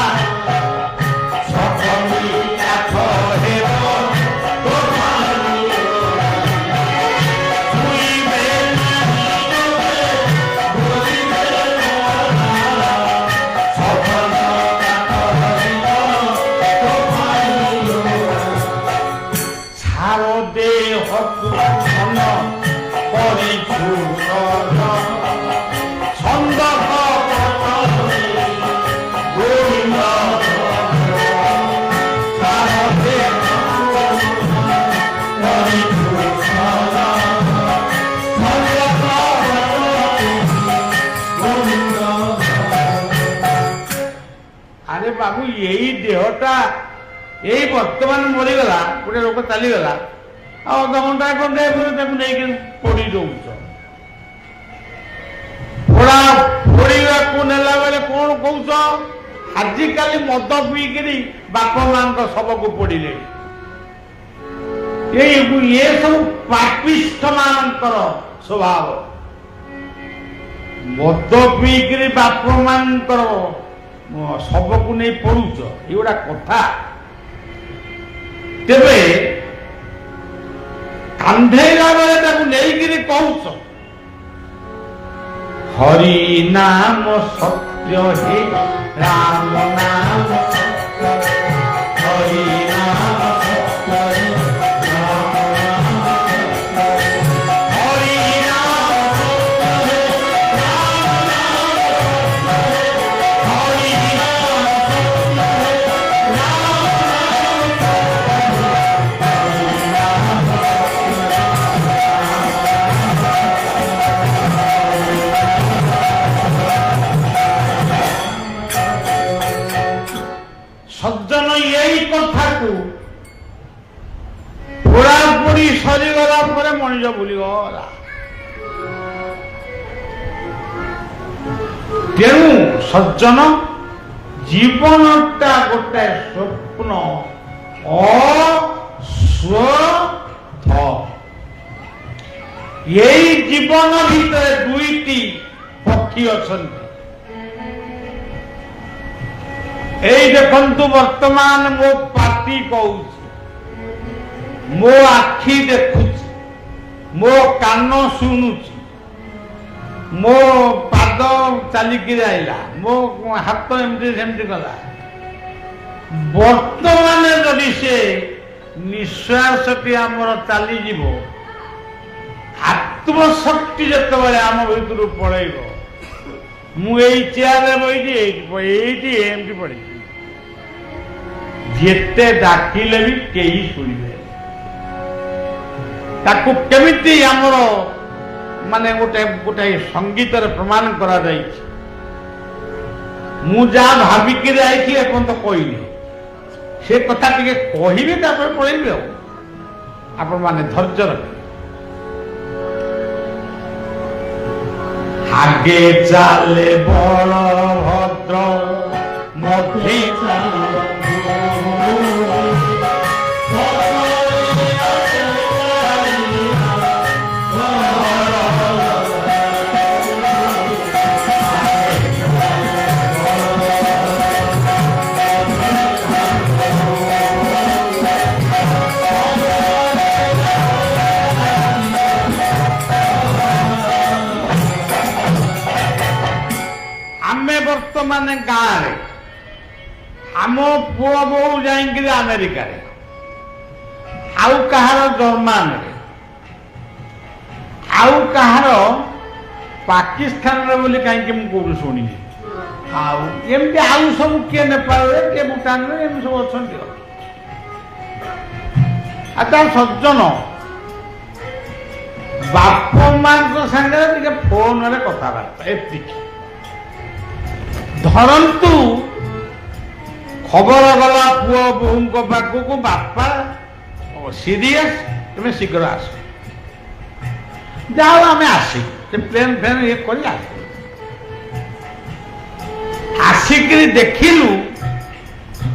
Speaker 1: ବାବୁ ଏଇ ଦେହଟା ଏଇ ବର୍ତ୍ତମାନ ମରିଗଲା, ଗୋଟେ ଲୋକ ଚାଲିଗଲା, ଆଉ ଅଧଘଣ୍ଟା ଘଣ୍ଟା ପରେ ତାକୁ ନେଇକି ପୋଡ଼ି ଦଉଛ। ପୋଡ଼ିବାକୁ ନେଲା ବେଳେ କଣ କହୁଛ? ଆଜିକାଲି ମଦ ପିଇକିରି ବାପ ମାଙ୍କ ଶବକୁ ପୋଡ଼ିଲେ। ଏ ସବୁ ପାପିଷ୍ଠ ମାନଙ୍କର ସ୍ୱଭାବ। ମଦ ପିଇକିରି ବାପ ମାଙ୍କର ଶବକୁ ନେଇ ପଡୁଛ, ଏଗୁଡା କଥା। ତେବେ କାନ୍ଧେଇଲା ବେଳେ ତାକୁ ନେଇକିରି କହୁଛ ହରି ନାମ ସତ୍ୟ ହେ ରାମ ନାମ ହରି ନାମ ସତ୍ୟ ହେ ସଜ୍ଜନ ଏଇ କଥାକୁ ପୋଡ଼ାପୋଡ଼ି ସରିଗଲା ପରେ ମଣିଷ ଭୁଲିଗଲା। ତେଣୁ ସଜ୍ଜନ ଜୀବନଟା ଗୋଟେ ସ୍ୱପ୍ନ, ଅସ୍ୱଥ। ଏଇ ଜୀବନ ଭିତରେ ଦୁଇଟି ପକ୍ଷୀ ଅଛନ୍ତି। এই দেখন্তু বর্তমান মো পাটি কହୁଛି, ମୋ ଆଖି ଦେଖୁଛି, ମୋ କାନ ଶୁଣୁଛି, ମୋ ପାଦ ଚାଲିକି ଯାଇଲା, ମୋ ହାତ ଏମିତି ସେମିତି କଲା। ବର୍ତ୍ତମାନ ଯଦି ସେ ନିଶ୍ୱାସଟି ଆମର ଚାଲିଯିବ, ଆତ୍ମଶକ୍ତି ଯେତେବେଳେ ଆମ ଭିତରୁ ପଳେଇବ, ମୁଁ ଏଇ ଚେୟାରରେ ବଇଛି, ଏଇଠି ଏମିତି ପଡ଼ିଛି, ଯେତେ ଡାକିଲେ ବି କେହି ଶୁଣିବେ। ତାକୁ କେମିତି ଆମର ମାନେ ଗୋଟେ ସଙ୍ଗୀତରେ ପ୍ରମାଣ କରାଯାଇଛି। ମୁଁ ଯାହା ଭାବିକି ଯାଇକି ଏପର୍ଯ୍ୟନ୍ତ କହିଲି, ସେ କଥା ଟିକେ କହିବି, ତାପରେ ପଳେଇବି। ଆଉ ଆପଣ ମାନେ ଧୈର୍ଯ୍ୟ ରଖିବେ। ଆଗେ ଚାଲେ ବଳଭଦ୍ର, ମଝି ବର୍ତ୍ତମାନ ଗାଁରେ ଆମ ପୁଅ ବୋଉ ଯାଇକିରି ଆମେରିକାରେ, ଆଉ କାହାର ଜର୍ମାନୀରେ, आउ कहार पाकिस्तान बोली कहीं मुझे शुणी आमती आउ सब किए नेपाल किए भूटान एम सब अच्छा अच्छा सज्जन बाप मां सागर फोन रे कथबार्ता एति धरतु खबर गला पुओ बोहू पाखक बापा सीरीयस तुम शीघ्र आस जाओ आम आसी प्लेन फेन ये कर आसिक देखिलु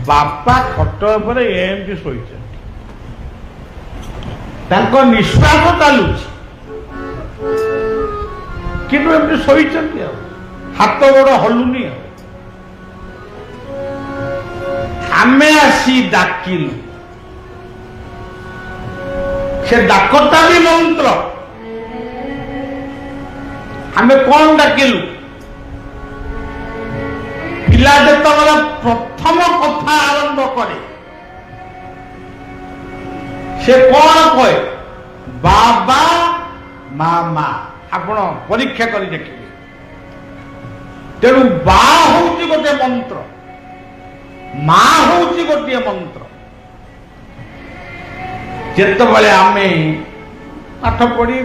Speaker 1: बापा खट पर एमती शोच निश्वास चालू किंतु एमती शोच हाथ गोड़ हलुनी आमे आसी डाकिलु से डाकटा भी मंत्र आमे कौन डाकिलु पिला जो प्रथम कथा आरंभ करे से कौन कहे बाबा मामा आपण परीक्षा कर देखिए तेणु बा हूँ गोटे मंत्र माँ हूँ गोटे मंत्र जिते आमे पाठ पढ़ी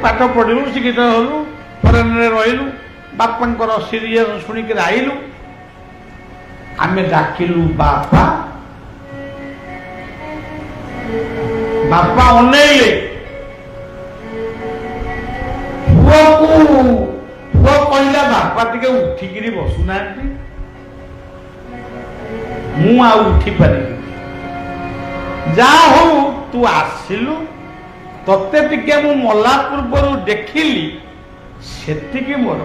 Speaker 1: पाठ पढ़लु शिक्षित हलु फरेन रहिलु बापा सीरियल शुणिक आइलु आमे डाकिलु बापा बापा अनेइले पुओ कहला बापा टिके उठिकी बसुना मु आ उठी पारि जा हो तू आसिलु तते टिके मु मला पूर्व देखिली सेतिकी मोर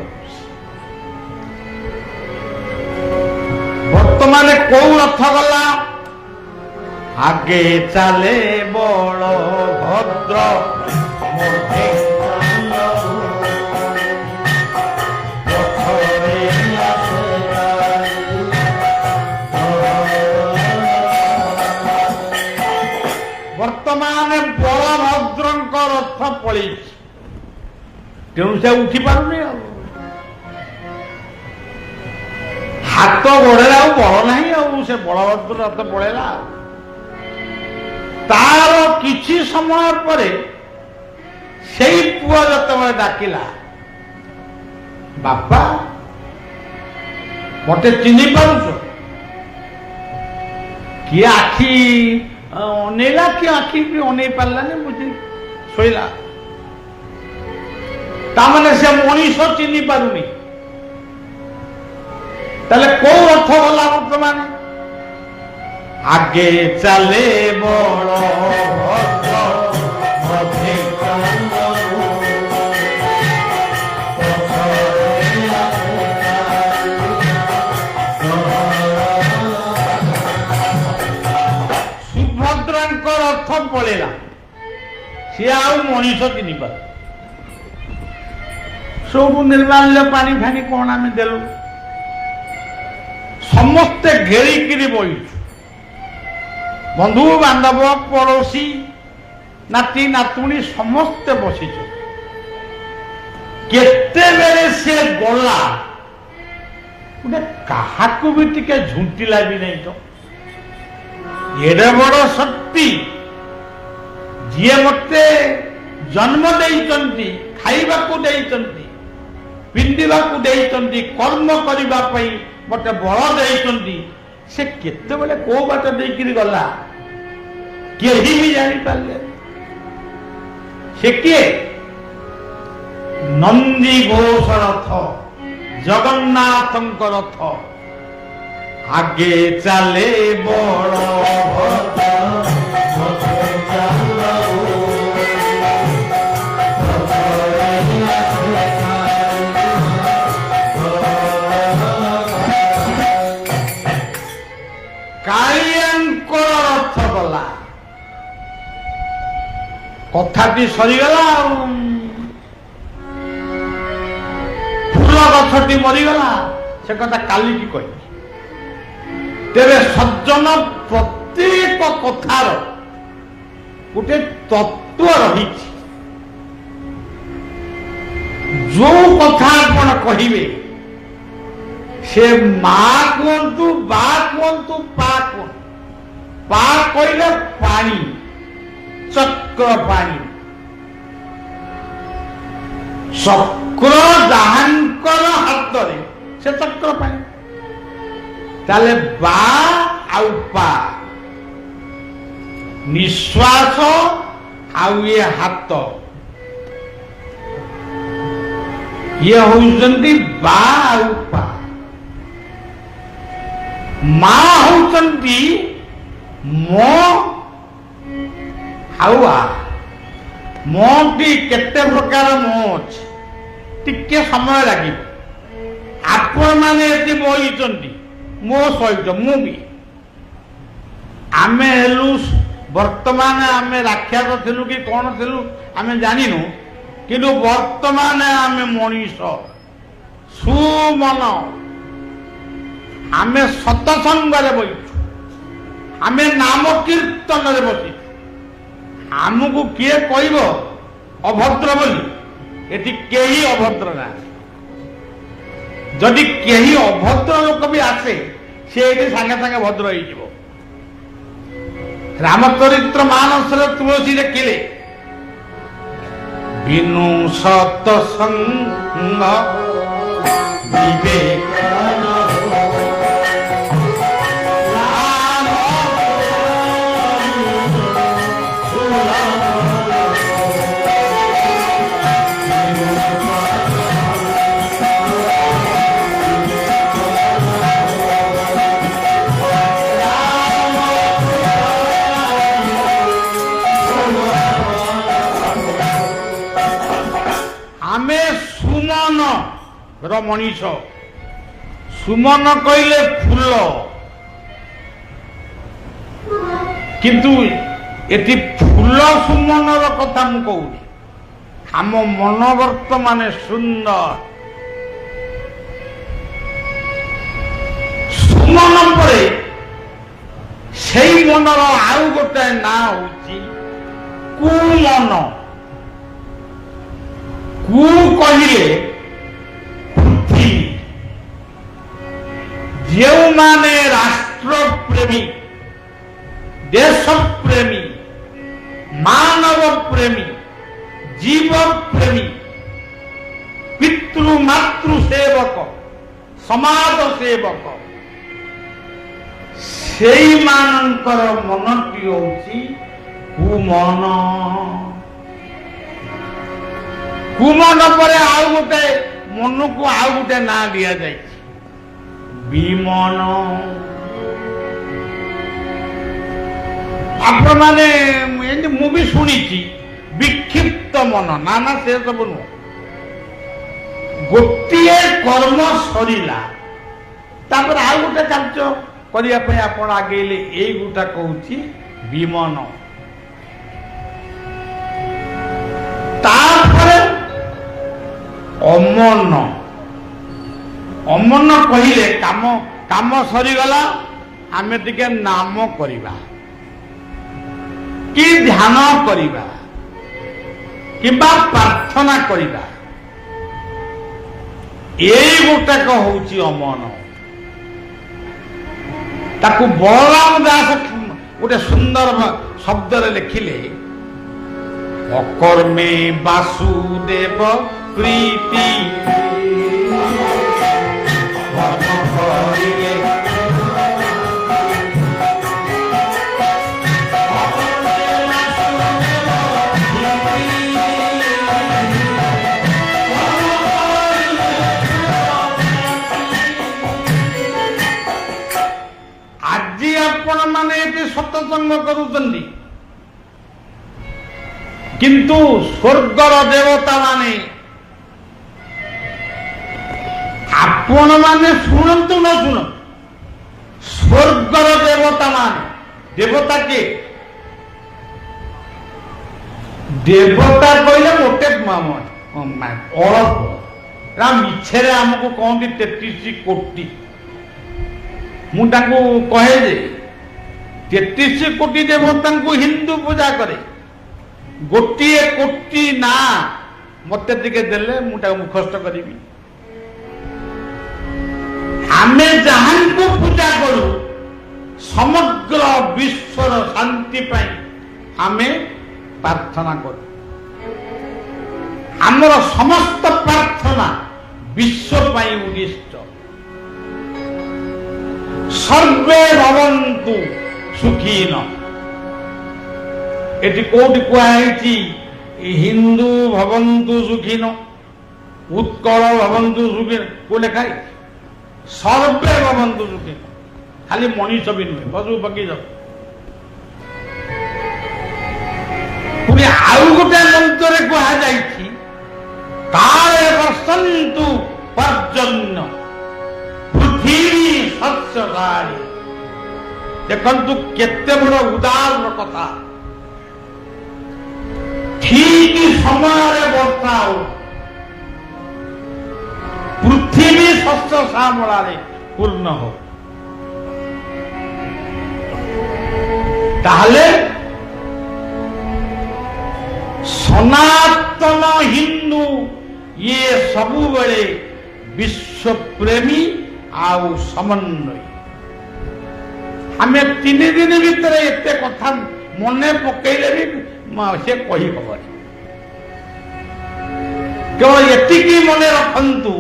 Speaker 1: वर्तमान कौ रथ गला आगे चले बड़ भद्र वर्तमान बलभद्र रथ पड़ी तेणु से उठी पारुनी हाथ गोड़े बल ना से बलभद्र रथ पड़ेगा तार किछि समय पर से पुआ जो डाकिला बापा मते चिन्ह पारुछ किए आखि अनेला कि आखि भी अने पारानी मुझे शोला ताने से मनीष चिन्ह पारुनी ताले कौ रथ गला वर्तमान आगे चले बड़ सुभद्रा रथ पड़ेगा सी आउ मनीष चिन्ह पार सब निर्माल्य पानी फानी कौन आम देलु समस्ते घेरिकी बहीचु बंधु बांधव पड़ोशी नाती नातुणी समस्ते बसीच केते से गला गोटे क्या भी टिके झुंटिला भी नहीं तो एडे बड़ शक्ति जी मते जन्म देइचंती खाइबाकू देइचंती पिंडिबाकू देइचंती कर्म करने मते बल देइचंती से केते बेले को बाट देकिरी गला केही भी जानी पाले से किए नंदी घोष रथ जगन्नाथ रथ आगे चले बड़ रथ गला कथाटी सरीगला फूल गछटी मरीगला से कथा काली की कह तेरे सज्जन प्रत्येक कथार गोटे तत्व रही जो कथा आपण कहिबे से माँ कहतु बा कहतु पा कहतु पा कहले पानी चक्र पानी चक्र जहांकर हाथ से चक्र पानी ताले बा आउ पा निश्वास आउ ये हाथ ये होउचंती बा आउ पा माँ होउचंती मो आउ आ मो टी केते प्रकार मो अछि टिके समय लागि आपण माने एति बोइचंती मो सहित मु भी आमे हेलु वर्तमान आमे राक्षस थिलु कि कोन थिलु आमे जानिनु किंतु वर्तमान आमे मनीष सुमन आमे सत्संग रे बइछु आमे नाम कीर्तन रे बसी आमको किए कहबो अभद्र बोली एति केही अभद्र ना जदि केही अभद्र लोक भी आसे से एति संगे संगे भद्र होई जिवो रामचरित्र मानस रे तुलसी देखिले बिनु सत्संग विवेक मनीष सुमन कहले फूल किंतु एटी फूल सुमन कथा मु कहूनी आम मन वर्तमान सुंदर सुमन परे से मनर आउ गोटे ना होची कुमन कु कहले जो माने राष्ट्र प्रेमी देश प्रेमी मानव प्रेमी जीव प्रेमी पितृ मातृ सेवक समाज सेवक से मानकर मनटी होची कुमन कुमन पर आउ गोटे मन को आउ गोटे ना दिया जाए विमन आपण माने मु भी शुणी विक्षिप्त मन ना ना से सब नु गोटे कर्म सरीला तापर आ गोटे कार्य करिया पे आपण आगेले एई गुटा कहूची विमन तापर अमन अमन कहले काम काम सरीगला आमे टिके नाम करिबा कि ध्यान करिबा किबा प्रार्थना करिबा एई गोटक होउची अमन ताकू बलराम दास गोटे सुंदर शब्द रे लिखिले अकर्मे वासुदेव प्रीति सत्संग करुचंदी किंतु स्वर्गर देवता माने आपण माने शुणु न शुण स्वर्गर देवता माने देवता के देवता कहले गोटे अड़प मिछे आमको कहते 33 कोटी मुझे कहे 33 कोटी देवता को हिंदू पूजा करे गोटे कोटी ना मते टिके देले मुटा मुखस्त करिबी आमे जहां को पूजा करू समग्र विश्वर शांति पाई आमे प्रार्थना करू आमर समस्त प्रार्थना विश्व पाई उद्दिष्ट सर्वे भवन्तु सुखीन एटी कोटि कुआई हिंदू भवन्तु सुखीन उत्कल भवन्तु सुखीन को लेखा सर्वे भवन्तु सुखीन खाली मनीष भी नुहे पशु पक्षी सब पुणी आउ गोटे मंत्र कहुई काले बसन्तु पर्जन्य पृथ्वी शस्यशाली देखु केते बड़ उदार कथा ठीक समय वर्षा हो पृथ्वी शस्य श्यामला पूर्ण हो ताहले सनातन हिंदू ये सबु बेले विश्व प्रेमी आउ समन्वय हमें 3 दिन भीतर एते कथा मने पकईले भी से कही खबर केवल एतिकी मने रखंतु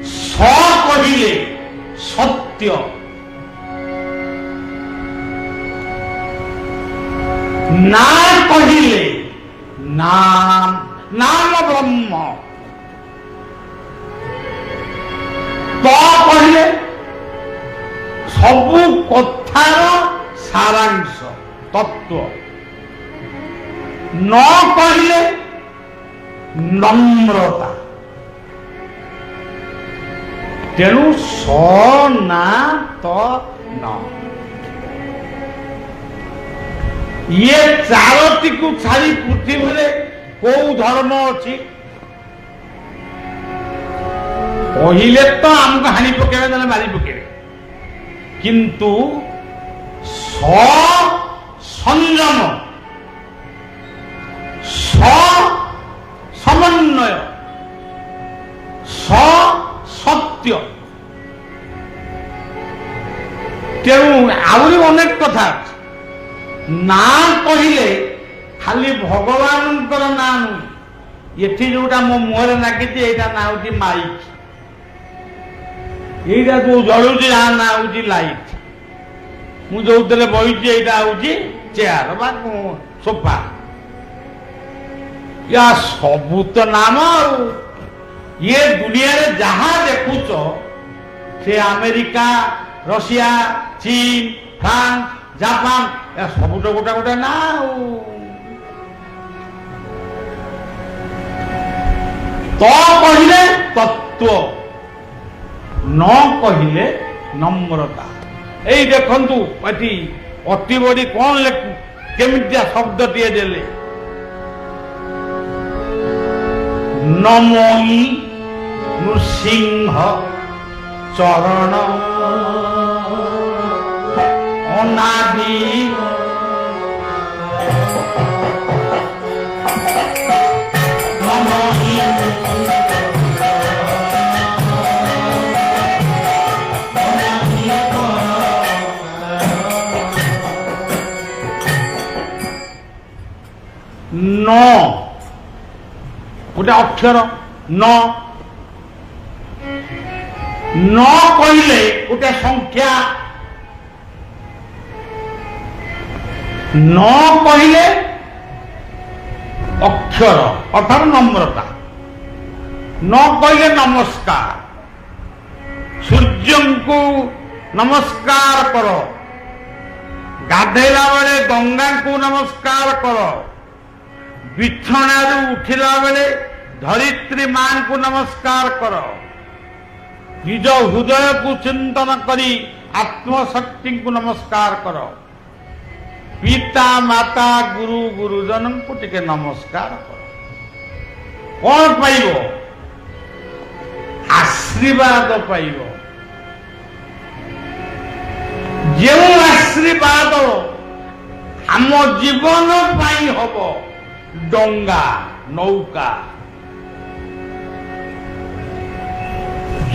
Speaker 1: स कहिले सत्य ना कहिले नाम नाम ब्रह्म तो कहिले सबु कथार सारांश तत्व न कहिले नम्रता तेणु स ना तो न ये चारोटी को छाड़ी पृथ्वी को धर्म अच्छी कहले तो आमको हानि पकेबे ना मारी पकेबे किंतु संयम समन्वय सत्य तेणु आहरी अनेक कथा ना कहले खाली भगवान ना नुह ये जोटा मो मुहर नागिची एटा ना हूँ माइक यहीटा जो जलुची यहाँ ना हूँ लाइट मुझे बही यहाँ हूँ चेयर बा सोफा या सबू तो नाम ये दुनिया रे जहाँ देखुच से अमेरिका रशिया चीन फ्रांस जापान या सबू तो गोटे गोटे ना तो कहले तत्व न कहले नम्रता यही देखु अति अति बड़ी कौन केमितिया शब्द टे देले नमोई नृसिंह चरण अनादि न गोटे अक्षर न कहले गोटे संख्या न कहले अक्षर अर्थात नम्रता न कहले नमस्कार सूर्य को नमस्कार कर गाधेला बेले गंगा को नमस्कार कर बिछणारू उठिला बेले धरित्री मां को नमस्कार कर निज हृदय को चिंतन करी आत्मशक्ति को नमस्कार कर पिता माता गुरु गुरुजन को टिके नमस्कार कर कौन पाइब आशीर्वाद पाइब जो आशीर्वाद आम जीवन पाई हब डंगा नौका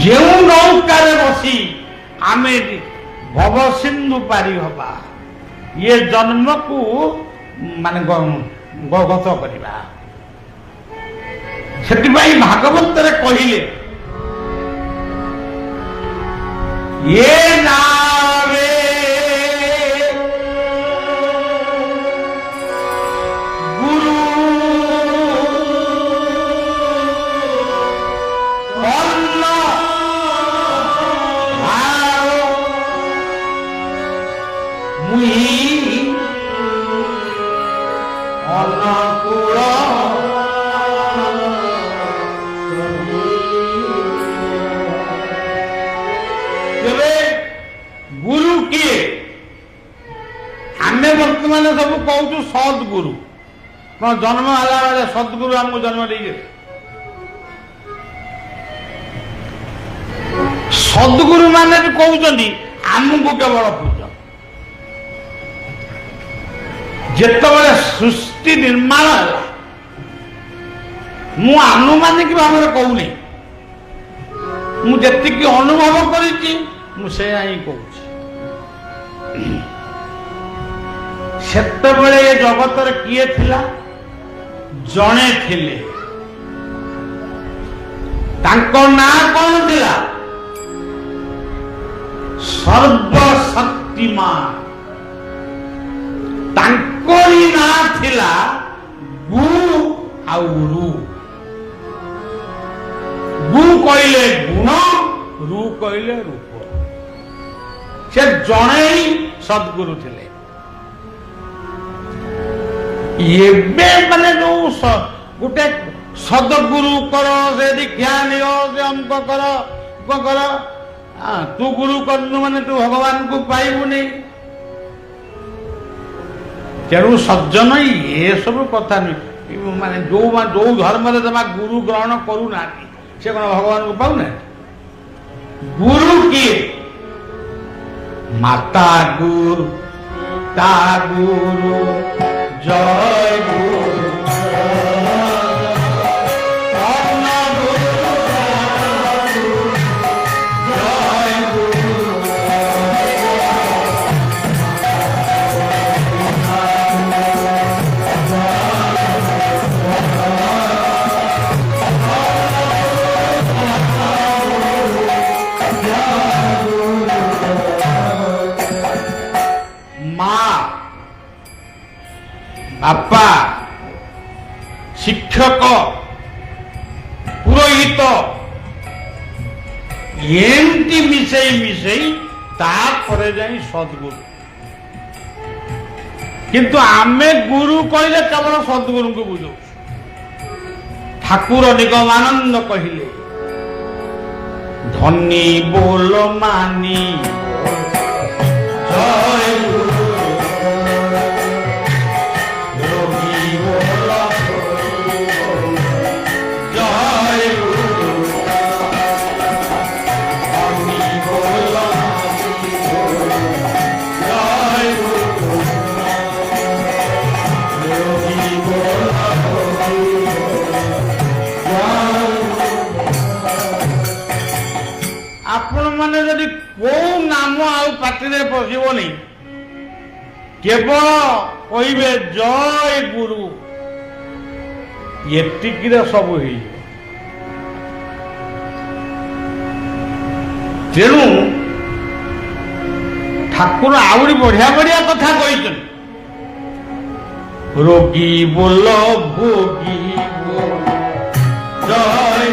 Speaker 1: ଯେଉଁ ନୌକାରେ ବସି ଆମେ ଭବ ସିନ୍ଧୁ ପାରି ହବା, ଇଏ ଜନ୍ମକୁ ମାନେ ଗତ କରିବା। ସେଥିପାଇଁ ଭାଗବତରେ କହିଲେ ଏ ନାରେ ଗୁରୁ ଅନ୍ନ ମୁହିଁ ଅନୁକୂଳ गुरु किए आमे वर्तमान सब कहूँ सद्गुरु जन्म है सद्गुरु आमको जन्म दे सद्गुरु माने भी कहते आमको केवल पूज जिते सृष्टि निर्माण है मु आनुमानिक भाव में कहूनी मुझे अनुभव करी मुझे कहूँ सेतबेले ये जगतर किए थिला जणे थिले तांको ना कौन थिला सर्वशक्तिमान तांकोरी ना थिला गु आउ रु गु कहले गुण रु कहले रूप से जणे ही सद्गुरु थिले एबे माने जो गोटे सदगुरु कर से दीक्षा नियो से हमको कर तू गुरु करनु माने तू भगवान को पाइबु नहीं तेणु सज्जन ये सब कथा नहीं माने जो धर्म रे तमा गुरु ग्रहण करू ना से कोन भगवान को पाउ ना गुरु किए माता गुरु ता गुरु जय गुरु अन्न गुरु जय गुरु बापा शिक्षक पुरोहित एमती मिसई मिसई तापरे जाई सद्गुरु किंतु आमे गुरु कहले केवल सद्गुरु को बुझो ठाकुर निगमानंद कहले धनी बोल मानी जय माने यदि को नाम आउ पाटी रे पसिबो नहीं केवल कहिबे जय गुरु एतिकी रे सब होई तेणु ठाकुर आउरी बढ़िया बढ़िया कथा कहिछन रोगी बोल भोगी बोल जय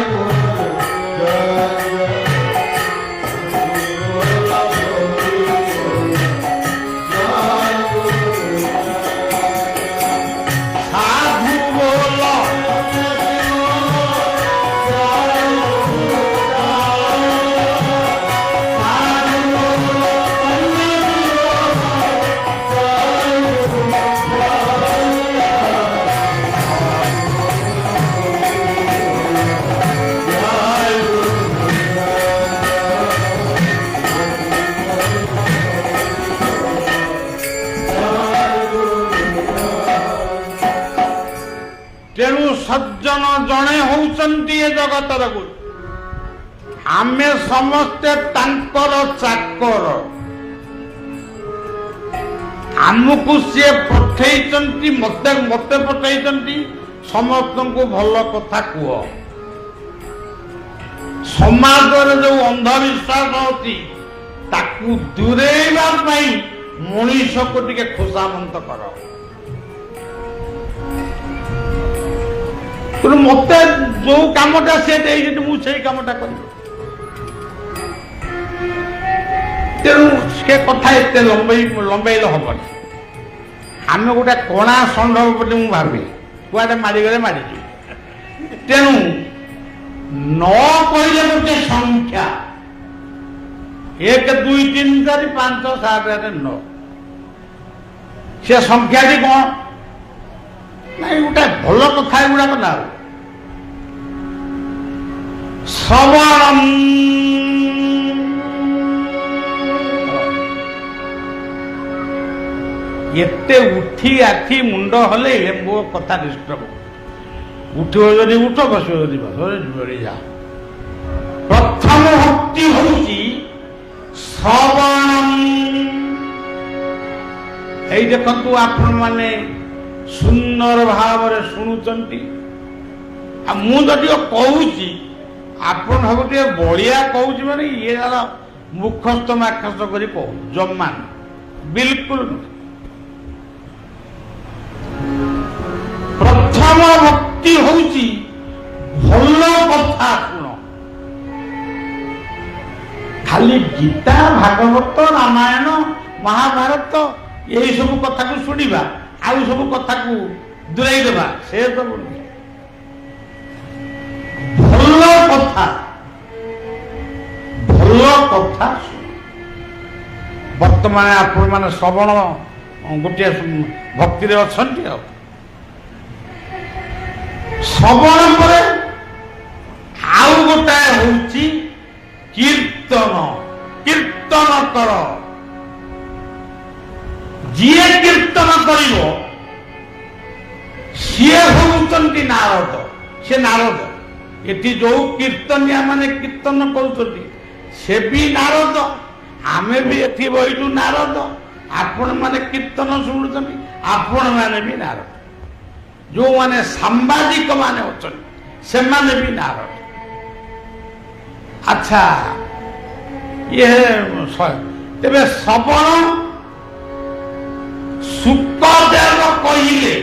Speaker 1: तेणु सज्जन जड़े होती जगतर गुरु आमे समस्ते तांकर चाकर आमको सी पठे मते मते पठे समस्त को भल कथा कह समाज जो अंधविश्वास अच्छी ताकू दूरेवा मनीष को टिके खुशामंत कर मत जो कामटा से मुझे कामटा कर तेणु से कथा एत लंबाइल हेनी आम गोटे कणा षंड बोली मुझे भावे कुआटे मारिगले मारिजी तेणु न कहले गोटे संख्या 1 2 3 4 5 7 9 से संख्या कौन नहीं गोटे भल कथा गुड़ाक ना श्रवणम एते उठी आखि मुंड हले मो कथा डिस्टर्ब उठो जदि उठ बस जदि बस जा प्रथम भक्ति होची श्रवणम एई देखंतु आपण माने सुंदर भाव रे सुनुचंती आ मु जदि कहूची आपण भाबटे बलिया कहूची माने ये जरा मुखस्थ माखस्थ करी कहू जम्मान बिल्कुल प्रथम भक्ति होची भल कथा सुन खाली गीता भागवत रामायण महाभारत यही सब कथा को सुनिबा आउ सब कथा को दूराई देबा से तो भल कथा वर्तमान आपण माने श्रवण गोटे भक्ति रे अछंती श्रवण पर आउ गोटाए होची कीर्तन कीर्तन कर जिए कीर्तन करिवो सीए होउचंती नारद से नारद एटी जो कीर्तनिया माने कीर्तन करूचंती से भी नारद आमे भी एठी बइलु नारद आपण माने कीर्तन सुनुचंती आपण माने भी नारद जो माने सांबादिक माने होचन से माने भी नारद अच्छा ये तेरे श्रवण सुखदेव कहिले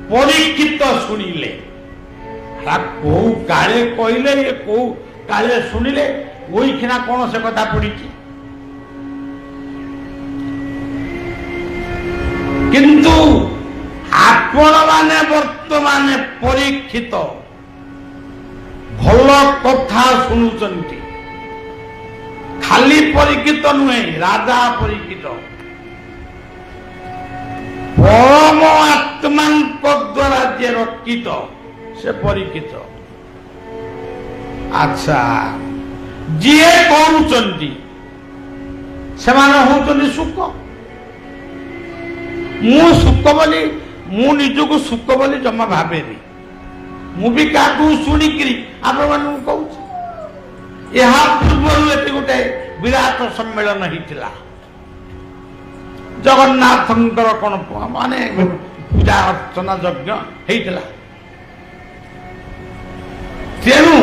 Speaker 1: परीक्षित शुणिले कौ काले कहले ये कौ काले शुणिले वही खिना कौन से कथा पड़ी किंतु आपण माने वर्तमान परीक्षित भल कथा शुणुचंती खाली परीक्षित नुहे राजा परीक्षित परम आत्मा द्वारा जे रक्षित से परीक्षित अच्छा जी करुचंती से होचंती सुख मु सुख बोली मु निजको सुख बोली जमा भावेनी मु भी क्या शुणिकी आपण मान कहूँ यह पूर्व ये गोटे विराट सम्मेलन होता जगन्नाथ कौन माने पूजा अर्चना यज्ञ होता तेणु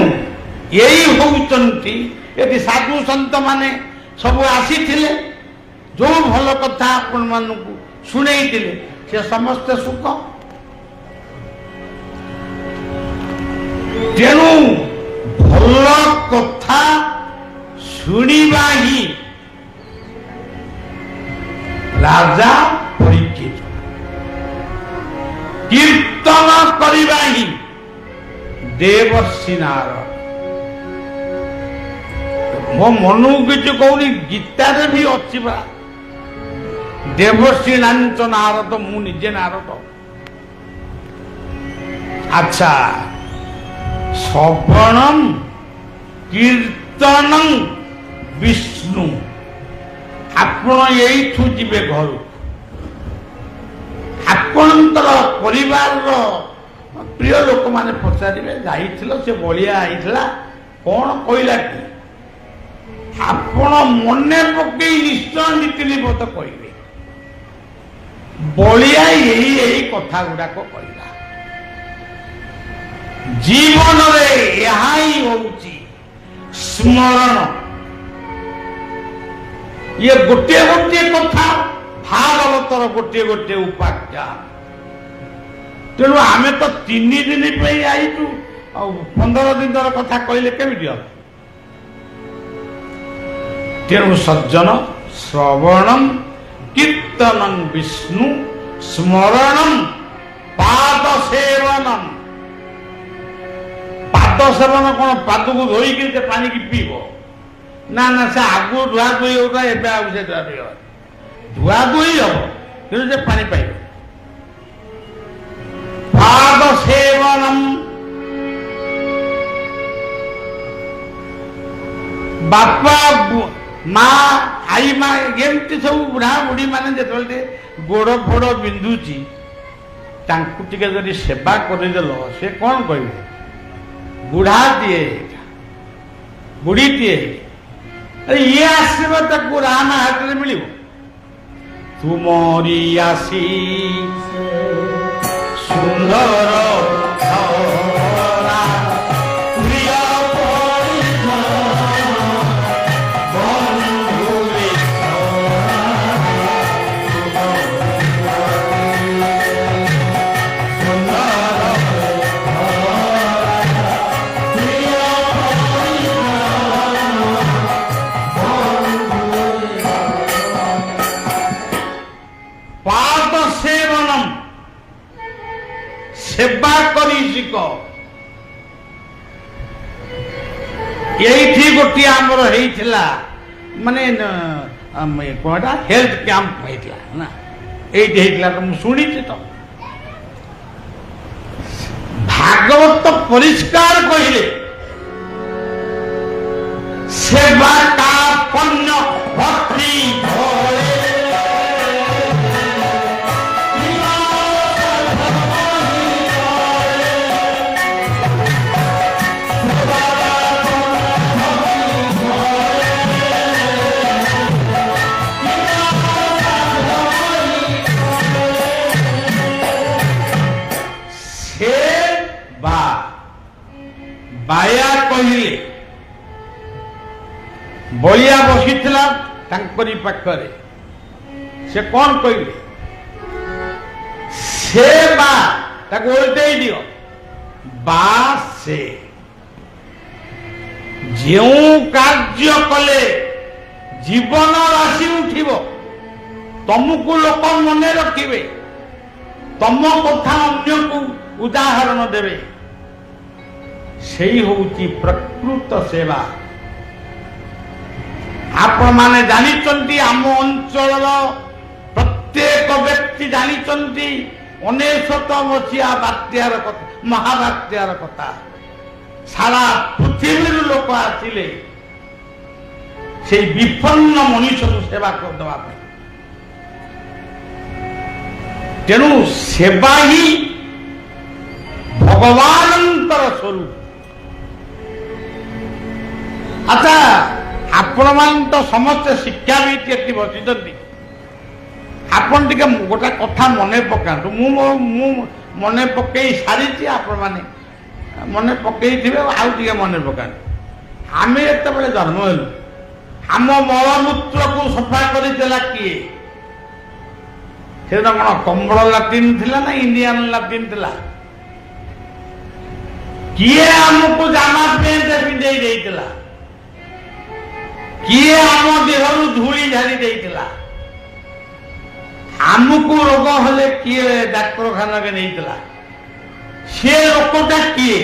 Speaker 1: यही होती ये साधु सन्त माने सब आसी जो भल कथा आपण मान शुणे से समस्ते सुख तेणु भल कथा शुणिबा ही राजा परीक्षित कीर्तन करिबा ही देवर्षि नारद मो मनु किछ कहूनी गीता रे भी अच्छी बा देवर्षि नांच नारद मु निजे नारद अच्छा श्रवणम कीर्तनम विष्णु आपण यही जीवे घर आपणकर परिवार प्रिय लोक माने पचारे जाइथिलो से बलिया आइथिला कौन कहला कि आपण मने पकई निश्चय नीति निबत कहले बलिया यही कथा गुड़ाक कहला जीवन रे यही होउची स्मरण ये गोटे गोटे कथा भागवतर गोटे गोटे उपाख्यान तेणु आमे तो 3 दिन पे आईचु 15 दिन कथा कहले केमिति हम तेणु सज्जन श्रवणम कीर्तनम विष्णु स्मरणम पाद सेवनम पाद सेवन कौन पाद को धोईकि पानी की पीब ना ना से आगु धुआ धुई होता एबे आगु से धुआ धुई हम किंतु से पानी पाइब पाद सेवनम बापा माँ आई माँ एमती सब बुढ़ा बुढ़ी माने जो गोड़ फोड़ बिंधुची टे सेवा करदेल से कौन कह बुढ़ा दिए बुढ़ी दिए ये आसब ताकू राम हाथ में मिल तुमरी आसी सुंदर सेवा करी शिख यही गोटे आमर होता माने कौटा हेल्थ कैंप होता ना ये तो मुझे शुणी तो भागवत परिष्कार कहले सेवा का पुण्य भक्ति बाया कहले बलिया बसी पाखरे से कौन कहले से बा उल्टे दियो बा से जो कार्य कले जीवन राशि उठिब तुमको लोक मन रखिबे तम कथा अन्य को उदाहरण देवे से होची प्रकृत सेवा आपण माने जानी आम अंचल प्रत्येक व्यक्ति जानी 19 मसीहा बात्यार कथा महाबात्यार कथा सारा पृथ्वी लोक आसिले से विपन्न मनुष्य को सेवा करदेवा तेणु सेवा ही भगवानंतर स्वरूप। अच्छा आपण मान तो समस्त शिक्षाविद ये बसी आपण टे गोटे कथा मन पकातु मु मन पकई सारी आपण मैंने मन पकई थे आउ मन पका आम एत जन्म हेलु आम मलमूत्र को सफा करला किए से कौन कम्बल लाट्रिन थिला ना इंडियन लाट्रिन थिला किए आमको जामा पेंट पिंधे देइतिला किए आम देहरु धूली झाड़ी देइतिला आमको रोग हेले किए डाक्तरखाना के नहीं से लोकटा किए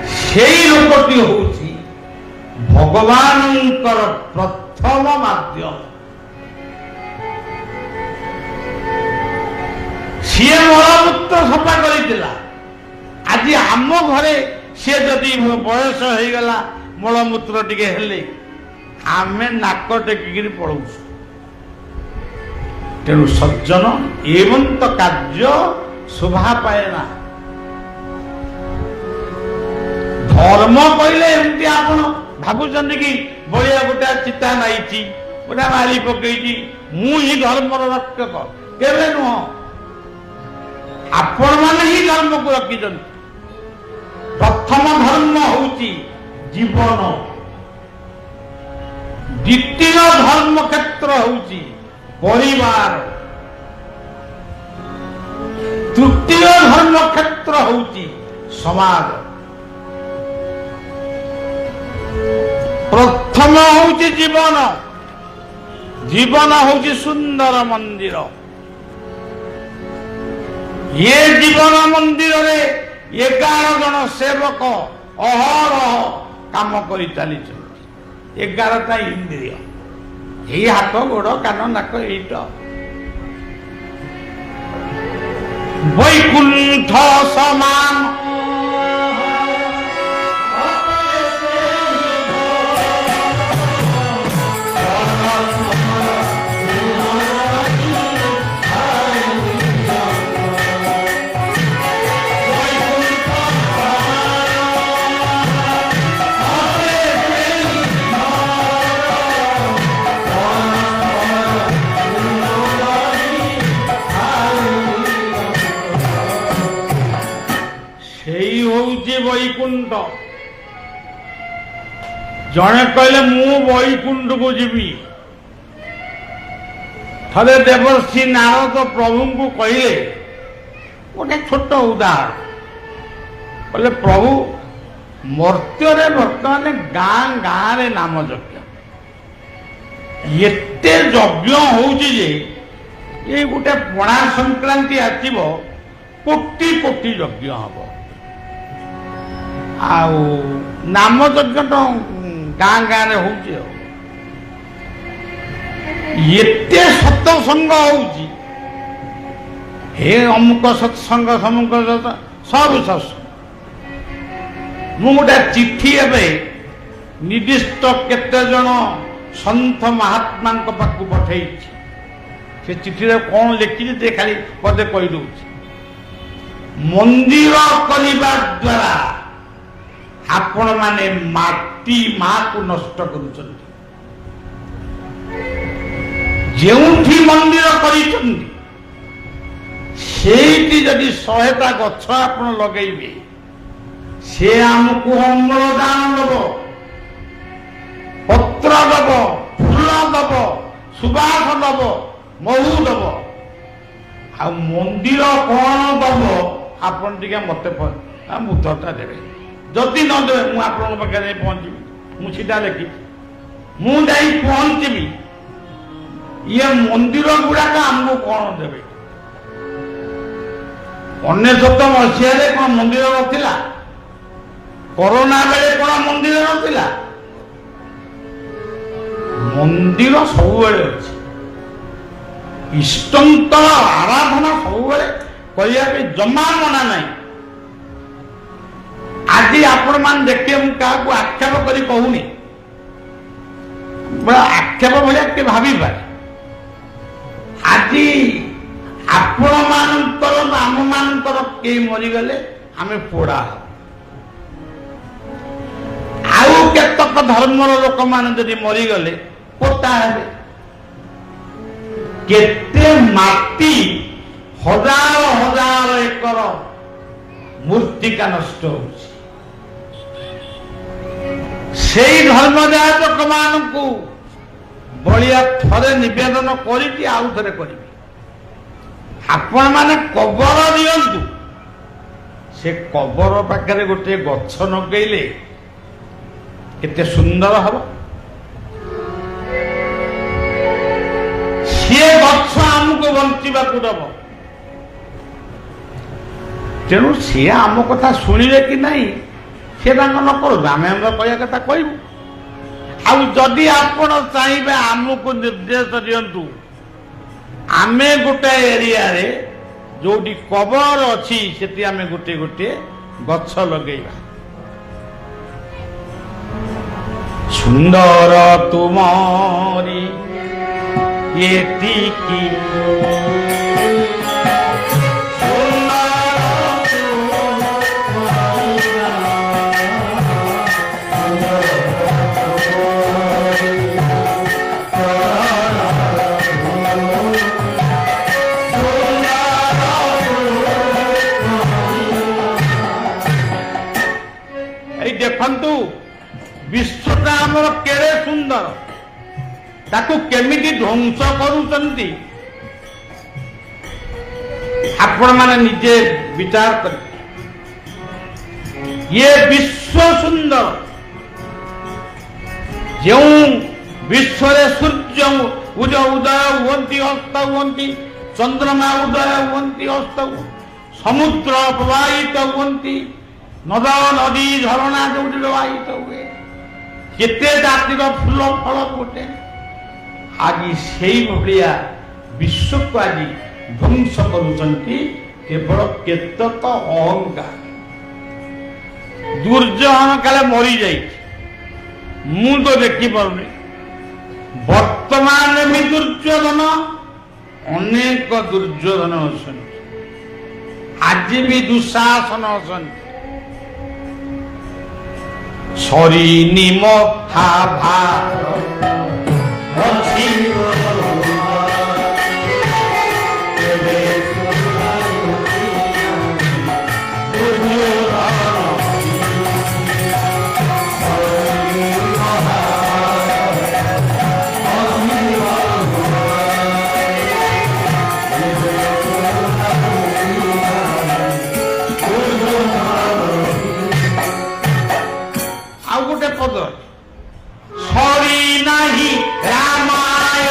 Speaker 1: से लोकटी होउछि भगवानंकर प्रथम माध्यम सी मलमूत्र सफा कर आज आम घरे सी जदि बयस हो गला मलमूत्र टिके हेले आमे नाक टेकिक पड़ू तेणु सज्जन एवं तो कार्य शोभा पाए ना ଧର୍ମ କହିଲେ ଏମିତି ଆପଣ ଭାବୁଛନ୍ତି କି ବଳିଆ ଗୋଟେ ଚିତା ନାଇଛି ଗୋଟେ ମାରି ପକେଇଛି ମୁଁ ହିଁ ଧର୍ମର ରକ୍ଷକ, କେବେ ନୁହଁ। ଆପଣମାନେ ହିଁ ଧର୍ମକୁ ରଖିଛନ୍ତି। ପ୍ରଥମ ଧର୍ମ ହଉଛି ଜୀବନ, ଦ୍ୱିତୀୟ ଧର୍ମ କ୍ଷେତ୍ର ହଉଛି ପରିବାର, ତୃତୀୟ ଧର୍ମ କ୍ଷେତ୍ର ହଉଛି ସମାଜ। ପ୍ରଥମ ହଉଛି ଜୀବନ, ଜୀବନ ହଉଛି ସୁନ୍ଦର ମନ୍ଦିର। ଏ ଜୀବନ ମନ୍ଦିରରେ 11 ଜଣ ସେବକ ଅହରହ କାମ କରି ଚାଲିଛନ୍ତି। 11ଟା ଇନ୍ଦ୍ରିୟ, ଏଇ ହାତ ଗୋଡ଼ କାନ ନାକ ଏଇଟ। ବୈକୁଣ୍ଠ ସମାନ ବୈକୁଣ୍ଠ। ଜଣେ କହିଲେ ମୁଁ ବୈକୁଣ୍ଠକୁ ଯିବି। ଥରେ ଦେବର୍ଷି ନାରଦ ପ୍ରଭୁଙ୍କୁ କହିଲେ ଗୋଟେ ଛୋଟ ଉଦାହରଣ, କହିଲେ ପ୍ରଭୁ ମର୍ତ୍ତ୍ୟରେ ବର୍ତ୍ତମାନ ଗାଁ ଗାଁରେ ନାମ ଯଜ୍ଞ, ଏତେ ଯଜ୍ଞ ହଉଛି ଯେ ଏ ଗୋଟେ ପଣା ସଂକ୍ରାନ୍ତି ଆସିବ କୋଟି କୋଟି ଯଜ୍ଞ ହବ। ଆଉ ନାମ ଯଜ୍ଞ ତ ଗାଁ ଗାଁରେ ହଉଛି। ଆଉ ଏତେ ସତ୍ସଙ୍ଗ ହଉଛି, ହେ ଅମୁକ ସତ୍ସଙ୍ଗ ସମୁକ ସବୁ ସତ୍ସଙ୍ଗ। ମୁଁ ଗୋଟେ ଚିଠି ଏବେ ନିର୍ଦ୍ଦିଷ୍ଟ କେତେ ଜଣ ସନ୍ଥ ମହାତ୍ମାଙ୍କ ପାଖକୁ ପଠେଇଛି। ସେ ଚିଠିରେ କଣ ଲେଖିଛି ଯେ ଖାଲି ପଦେ କହିଦଉଛି। ମନ୍ଦିର କରିବା ଦ୍ୱାରା ଆପଣମାନେ ମାଟି ମାକୁ ନଷ୍ଟ କରୁଛନ୍ତି। ଯେଉଁଠି ମନ୍ଦିର କରିଛନ୍ତି ସେଇଠି ଯଦି 100ଟା ଗଛ ଆପଣ ଲଗେଇବେ, ସେ ଆମକୁ ଅମ୍ଳଜାନ ଦେବ, ପତ୍ର ଦେବ, ଫୁଲ ଦେବ, ସୁବାସ ଦେବ, ମହୁ ଦେବ। ଆଉ ମନ୍ଦିର କଣ ଦେବ ଆପଣ ଟିକେ ମତେ ଉତ୍ତରଟା ଦେବେ। ଯଦି ନ ଦେବେ ମୁଁ ଆପଣଙ୍କ ପାଖରେ ଯାଇ ପହଞ୍ଚିବି। ମୁଁ ସିଧା ଲେଖିଛି, ମୁଁ ଯାଇ ପହଞ୍ଚିବି। ଇଏ ମନ୍ଦିର ଗୁଡାକ ଆମକୁ କଣ ଦେବେ? 1999 ମସିହାରେ କଣ ମନ୍ଦିର ନଥିଲା? କରୋନା ବେଳେ କଣ ମନ୍ଦିର ନଥିଲା? ମନ୍ଦିର ସବୁବେଳେ ଅଛି। ଇଷ୍ଟଙ୍କର ଆରାଧନା ସବୁବେଳେ କରିବା ପାଇଁ ଜମା ମନା ନାହିଁ। ଆଜି ଆପଣ ମାନେ ଦେଖିବେ, ମୁଁ କାହାକୁ ଆକ୍ଷେପ କରି କହୁନି, ଆକ୍ଷେପ ଭଳିଆ କିଏ ଭାବିପାରେ। ଆଜି ଆପଣ ମାନଙ୍କର ଆମ ମାନଙ୍କର କେହି ମରିଗଲେ ଆମେ ପୋଡା ହବ। ଆଉ କେତେକ ଧର୍ମର ଲୋକମାନେ ଯଦି ମରିଗଲେ ପୋତା ହେବେ। କେତେ ମାଟି ହଜାର ହଜାର ଏକର ମୂର୍ତ୍ତିକା ନଷ୍ଟ ହଉଛି। ସେଇ ଧର୍ମଯାଜକ ମାନଙ୍କୁ ବଳିଆ ଥରେ ନିବେଦନ କରିକି ଆଉ ଥରେ କରିବି, ଆପଣ ମାନେ କବର ଦିଅନ୍ତୁ। ସେ କବର ପାଖରେ ଗୋଟେ ଗଛ ଲଗେଇଲେ କେତେ ସୁନ୍ଦର ହବ। ସିଏ ଗଛ ଆମକୁ ବଞ୍ଚିବାକୁ ଦବ। ତେଣୁ ସିଏ ଆମ କଥା ଶୁଣିବେ କି ନାହିଁ ସେ ତାଙ୍କ ନ କରନ୍ତୁ, ଆମେ ଆମର କହିବା କଥା କହିବୁ। ଆଉ ଯଦି ଆପଣ ଚାହିଁବେ ଆମକୁ ନିର୍ଦ୍ଦେଶ ଦିଅନ୍ତୁ, ଆମେ ଗୋଟେ ଏରିଆରେ ଯୋଉଠି କବର ଅଛି ସେଠି ଆମେ ଗୋଟିଏ ଗୋଟିଏ ଗଛ ଲଗେଇବା। ସୁନ୍ଦର ତୁମରି ଏତିକି ସୁନ୍ଦର ତାକୁ କେମିତି ଧ୍ୱଂସ କରୁଛନ୍ତି ଆପଣମାନେ ନିଜେ ବିଚାର କରିବେ। ଇଏ ବିଶ୍ୱ ସୁନ୍ଦର, ଯେଉଁ ବିଶ୍ୱରେ ସୂର୍ଯ୍ୟ ଉଦୟ ହୁଅନ୍ତି ଅସ୍ତ ହୁଅନ୍ତି, ଚନ୍ଦ୍ରମା ଉଦୟ ହୁଅନ୍ତି ଅସ୍ତ ହୁଅନ୍ତି, ସମୁଦ୍ର ପ୍ରବାହିତ ହୁଅନ୍ତି, ନଦ ନଦୀ ଝରଣା ଯୋଉଠି ପ୍ରବାହିତ ହୁଏ, କେତେ ଜାତିର ଫୁଲ ଫଳ ଫୁଟେ, ଆଜି ସେଇଭଳିଆ ବିଶ୍ୱକୁ ଆଜି ଧ୍ୱଂସ କରୁଛନ୍ତି କେବଳ କେତେକ ଅହଙ୍କାର। ଦୁର୍ଯୋଧନ କାଳେ ମରିଯାଇଛି, ମୁଁ ତ ଦେଖିପାରୁନି। ବର୍ତ୍ତମାନ ବି ଦୁର୍ଯୋଧନ, ଅନେକ ଦୁର୍ଯୋଧନ ଅଛନ୍ତି, ଆଜି ବି ଦୁଃଶାସନ ଅଛନ୍ତି। ସରି ନିମ ହା ଭା ଅଛି ସରି ନାହିଁ ରାମାୟ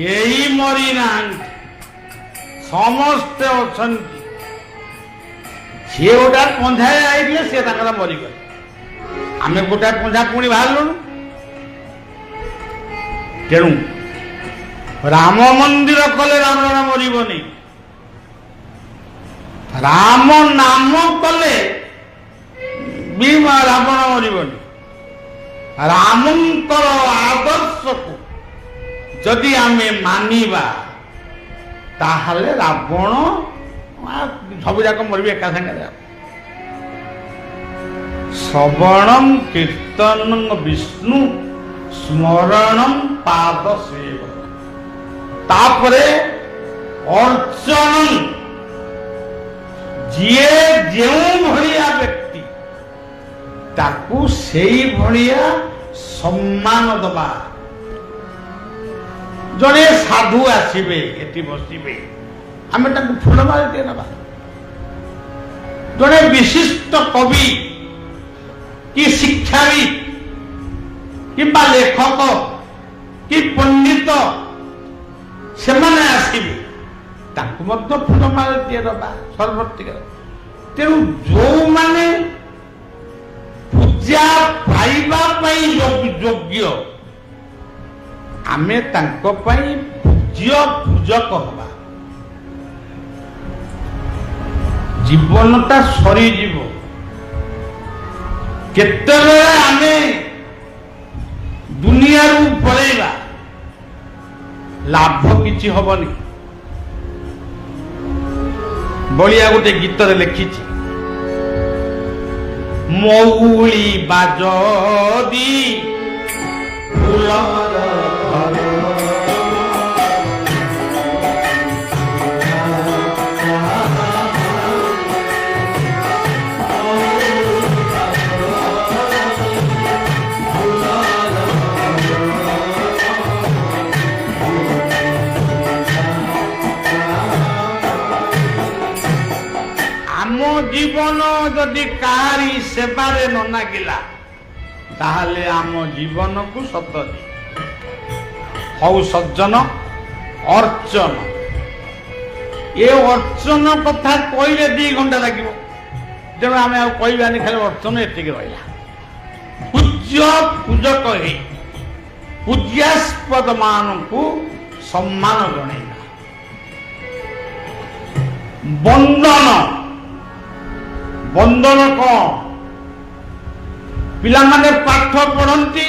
Speaker 1: କେହି ମରିନାହାନ୍ତି, ସମସ୍ତେ ଅଛନ୍ତି। ସିଏ ଗୋଟା ପଞ୍ଝାରେ ଆଇଥିଲେ, ସିଏ ତାଙ୍କର ମରିଗଲେ, ଆମେ ଗୋଟା ପଞ୍ଝା ପୁଣି ବାହାରିଲୁଣୁ। ତେଣୁ ରାମ ମନ୍ଦିର କଲେ ରାବଣ ମରିବନି, ରାମ ନାମ କଲେ ବି ରାବଣ ମରିବନି। ରାମଙ୍କର ଆଦର୍ଶକୁ ଯଦି ଆମେ ମାନିବା ତାହେଲେ ରାବଣ ସବୁ ଯାକ ମରିବେ ଏକା ସାଙ୍ଗରେ। ଶ୍ରବଣଂ କୀର୍ତ୍ତନଂ ବିଷ୍ଣୁ ସ୍ମରଣଂ ପାଦ ସେବ, ତାପରେ ଅର୍ଚ୍ଚନଂ, ଯିଏ ଯେଉଁ ଭଳିଆ ବ୍ୟକ୍ତି ତାକୁ ସେଇ ଭଳିଆ ସମ୍ମାନ ଦବା। ଜଣେ ସାଧୁ ଆସିବେ, ଏଠି ବସିବେ, ଆମେ ତାଙ୍କୁ ଫୁଲମାଳ ଟିକେ ନେବା। ଜଣେ ବିଶିଷ୍ଟ କବି କି ଶିକ୍ଷାବିତ କିମ୍ବା ଲେଖକ କି ପଣ୍ଡିତ ସେମାନେ ଆସିବେ, ତାଙ୍କୁ ମଧ୍ୟ ଫୁଲମାଳ ଟିକେ ଦେବା, ସର୍ବର୍ତ୍ତିକ। ତେଣୁ ଯୋଉମାନେ ପୂଜା ପାଇବା ପାଇଁ ଯୋଗ୍ୟ, ଆମେ ତାଙ୍କ ପାଇଁ ପୂଜ୍ୟ ପୂଜକ ହବା। ଜୀବନଟା ସରିଯିବ, କେତେବେଳେ ଆମେ ଦୁନିଆରୁ ପଳେଇବା, ଲାଭ କିଛି ହବନି। ବଳିଆ ଗୋଟେ ଗୀତରେ ଲେଖିଛି, ମଉଳି ବାଜଦି ଫୁଲ ଜୀବନ ଯଦି କାହାରି ସେବାରେ ନ ଲାଗିଲା ତାହେଲେ ଆମ ଜୀବନକୁ ସତରେ ହଉ ସଜ୍ଜନ ଅର୍ଚ୍ଚନ। ଏ ଅର୍ଚ୍ଚନ କଥା କହିଲେ 2 ଘଣ୍ଟା ଲାଗିବ, ତେଣୁ ଆମେ ଆଉ କହିବାନି, ଖାଲି ଅର୍ଚ୍ଚନ ଏତିକି ରହିଲା। ପୂଜ୍ୟ ପୂଜକ ହେଇ ପୂଜ୍ୟାସ୍ପଦ ମାନଙ୍କୁ ସମ୍ମାନ ଜଣେଇବା। ବନ୍ଦନ, ବନ୍ଦନ କଣ? ପିଲାମାନେ ପାଠ ପଢନ୍ତି,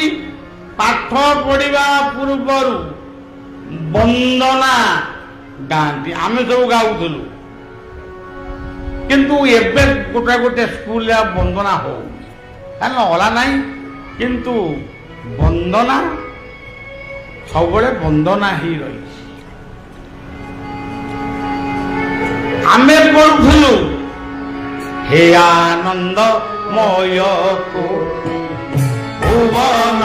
Speaker 1: ପାଠ ପଢିବା ପୂର୍ବରୁ ବନ୍ଦନା ଗାଆନ୍ତି। ଆମେ ସବୁ ଗାଉଥିଲୁ, କିନ୍ତୁ ଏବେ ଗୋଟେ ଗୋଟେ ସ୍କୁଲରେ ବନ୍ଦନା ହଉନି, କାରଣ ଅଲା ନାହିଁ, କିନ୍ତୁ ବନ୍ଦନା ସବୁବେଳେ ବନ୍ଦନା ହେଇ ରହିଛି। ଆମେ ପଢୁଥିଲୁ ହେ ଆନନ୍ଦମୟ କୋଟି ଭୁବନ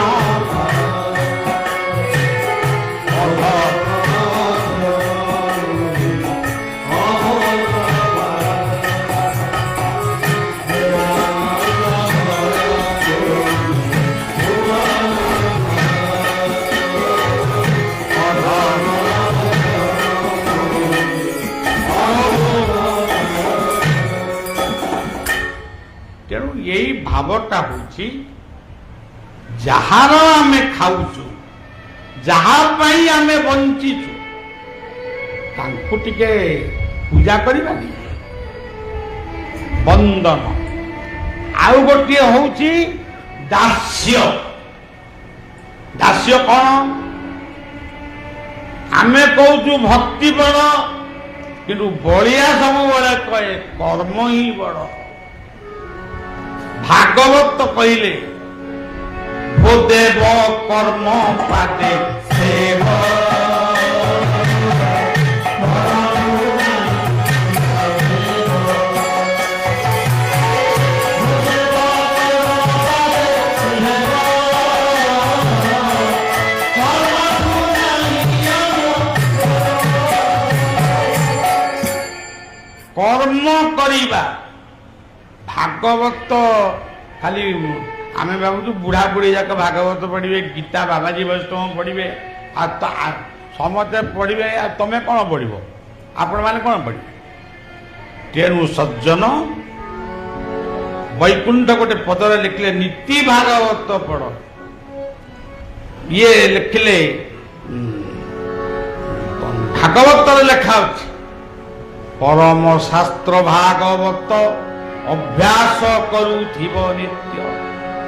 Speaker 1: ତେଣୁ ଏଇ ଭାବଟା ହଉଛି ଯାହାର ଆମେ ଖାଉଛୁ, ଯାହା ପାଇଁ ଆମେ ବଞ୍ଚିଛୁ, ତାଙ୍କୁ ଟିକେ ପୂଜା କରିବାନି। ବନ୍ଦନ। ଆଉ ଗୋଟିଏ ହଉଛି ଦାସ୍ୟ। ଦାସ୍ୟ କଣ? ଆମେ କହୁଛୁ ଭକ୍ତି ବଡ, କିନ୍ତୁ ବଳିଆ ସବୁବେଳେ କହେ କର୍ମ ହିଁ ବଡ। ଭାଗବତ କହିଲେ ଭୋ ଦେବ କର୍ମ ପାଦେ ସେବ କର୍ମ କରିବା। ଭାଗବତ ଖାଲି ଆମେ ଭାବୁଛୁ ବୁଢା ବୁଢୀ ଯାକ ଭାଗବତ ପଢିବେ, ଗୀତା ବାବାଜୀ ବୈଷ୍ଣବ ପଢିବେ, ଆଉ ସମସ୍ତେ ପଢିବେ, ଆଉ ତମେ କଣ ପଢିବ? ଆପଣମାନେ କଣ ପଢିବେ? ତେଣୁ ସଜ୍ଜନ ବୈକୁଣ୍ଠ ଗୋଟେ ପଦରେ ଲେଖିଲେ ନୀତି ଭାଗବତ ପଢ। ଇଏ ଲେଖିଲେ ଭାଗବତରେ ଲେଖା ଅଛି ପରମ ଶାସ୍ତ୍ର ଭାଗବତ ଅଭ୍ୟାସ କରୁଥିବ ନିତ୍ୟ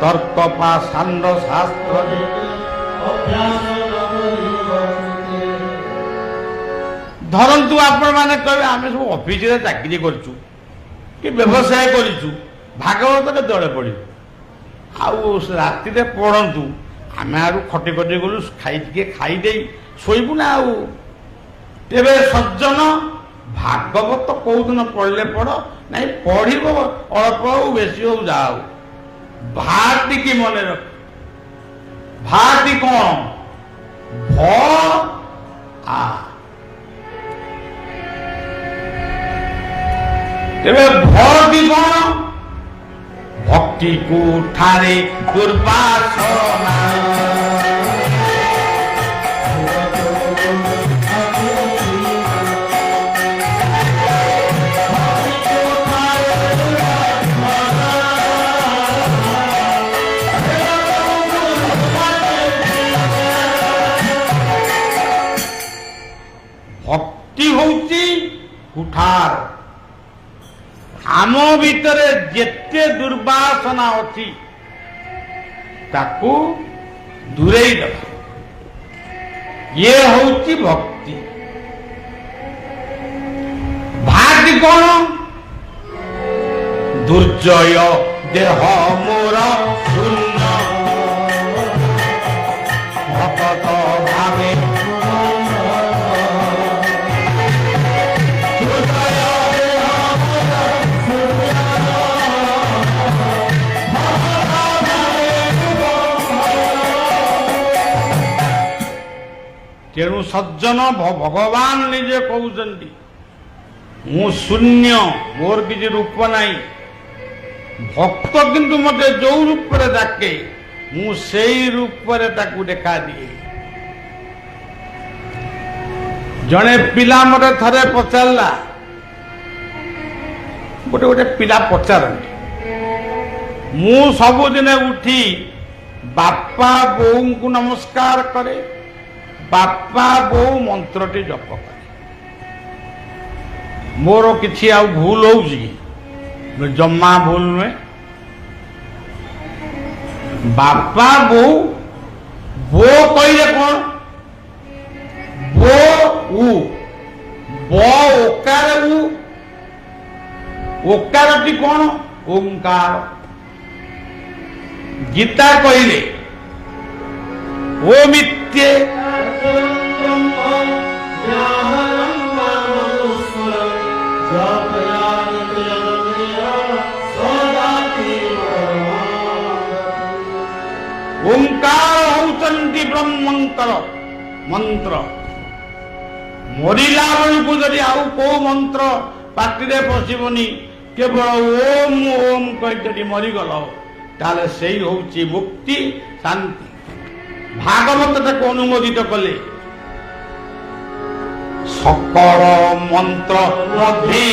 Speaker 1: ତର୍କ ପାଷାଣ୍ଡ ଶାସ୍ତ୍ର ଧରନ୍ତୁ। ଆପଣମାନେ କହିବେ ଆମେ ସବୁ ଅଫିସରେ ଚାକିରି କରିଛୁ କି ବ୍ୟବସାୟ କରିଛୁ, ଭାଗବତ କେତେବେଳେ ପଢିବୁ? ଆଉ ରାତିରେ ପଢନ୍ତୁ। ଆମେ ଆରୁ ଖଟି ଖଟି ଗଲୁ, ଟିକେ ଖାଇଦେଇ ଶୋଇବୁ ନା। ଆଉ ତେବେ ସଜ୍ଜନ ଭାଗବତ କୋଉଦିନ ପଢିଲେ ପଢ, ନାଇଁ ପଢିବ ଅଳ୍ପ ହଉ ବେଶୀ ହଉ ଯାହା ହଉ, ଭାଟିକି ମନେ ରଖ। ଭାଟି କଣ? ଭ ଆ। ତେବେ ଭଟି କଣ? ଭକ୍ତି କୁଠାରେ ଦୁର୍ବାସନା। ଭକ୍ତି ହଉଛି କୁଠାର। ଆମ ଭିତରେ ଯେତେ ଦୁର୍ବାସନା ଅଛି ତାକୁ ଦୂରେଇ ଦେବ। ଇଏ ହଉଛି ଭକ୍ତି। ଭାଟି କଣ? ଦୁର୍ଜୟ ଦେହ ମୋର ଶୂନ୍ୟ ଭକତ ଭାବେ ତେଣୁ ସଜ୍ଜନ ଭଗବାନ ନିଜେ କହୁଛନ୍ତି ମୁଁ ଶୂନ୍ୟ, ମୋର କିଛି ରୂପ ନାହିଁ। ଭକ୍ତ କିନ୍ତୁ ମତେ ଯୋଉ ରୂପରେ ଡାକେ ମୁଁ ସେଇ ରୂପରେ ତାକୁ ଦେଖାଦିଏ। ଜଣେ ପିଲା ମତେ ଥରେ ପଚାରିଲା, ଗୋଟେ ପିଲା ପଚାରନ୍ତି, ମୁଁ ସବୁଦିନେ ଉଠି ବାପା ବୋଉଙ୍କୁ ନମସ୍କାର କରେ, ବାପା ବୋଉ ମନ୍ତ୍ରଟି ଜପ କରେ, ମୋର କିଛି ଆଉ ଭୁଲ ହଉଛି କି? ଜମା ଭୁଲ ନୁହେଁ। ବାପା ବୋଉ, ବୋ କହିଲେ କଣ? ବୋ उ ब ओकार उ ओकारटी कौन ओंकार गीता कहले ओमित्ये ओंकार होचंती ब्रह्मंकर मंत्र मरिला बेलू जदि आउ को मंत्र पाटिरे पशिबनी केवल ओम ओम कही मरीगल ताले से होची मुक्ति शांति भागवत ताको अनुमोदित कले सकल मंत्र मध्ये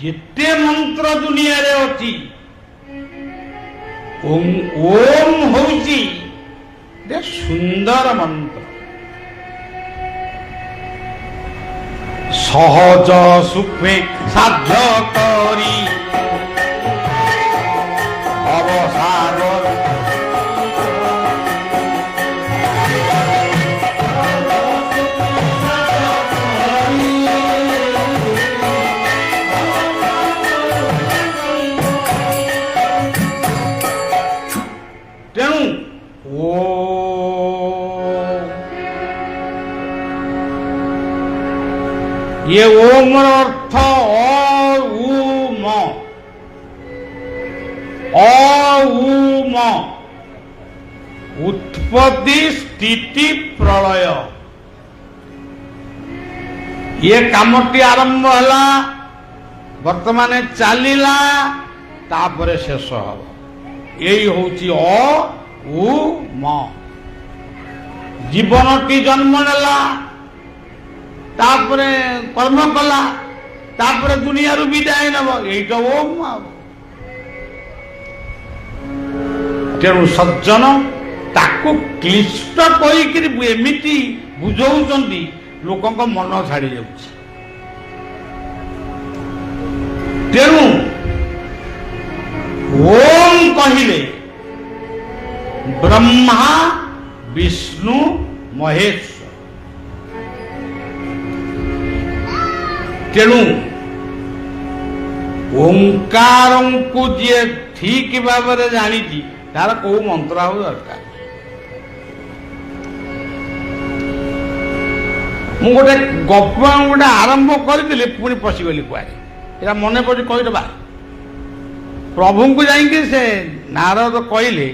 Speaker 1: जिते मंत्र दुनिया रे अछि ओम ओम होउची दे सुंदर मंत्र सहज सुखे साध्य करी अवसागर ये ओम अर्थ अ उत्पत्ति स्थिति प्रलय ये कामटी आरंभ हला वर्तमान चलिला तापरे शेष हम यही होची जीवनटी जन्म नेला तापरे कर्म कला तापरे दुनिया रु विदाय नब यही तो ओम तेणु सज्जन ताकू क्लिष्ट कहीकि एमिति बुझाउछंती लोकंक मन छाड़ी जाउछि तेणु ओम कहिले ब्रह्मा विष्णु महेश्वर तेणु ओंकार को जी ठीक भाव में जानी तार कौ मंत्र आ दरकार मुझे गोटे गप गोटे आरंभ करी पुणी पशिगली कुआरे मन पड़े कहीदबा प्रभु को जाइए से नारद कहले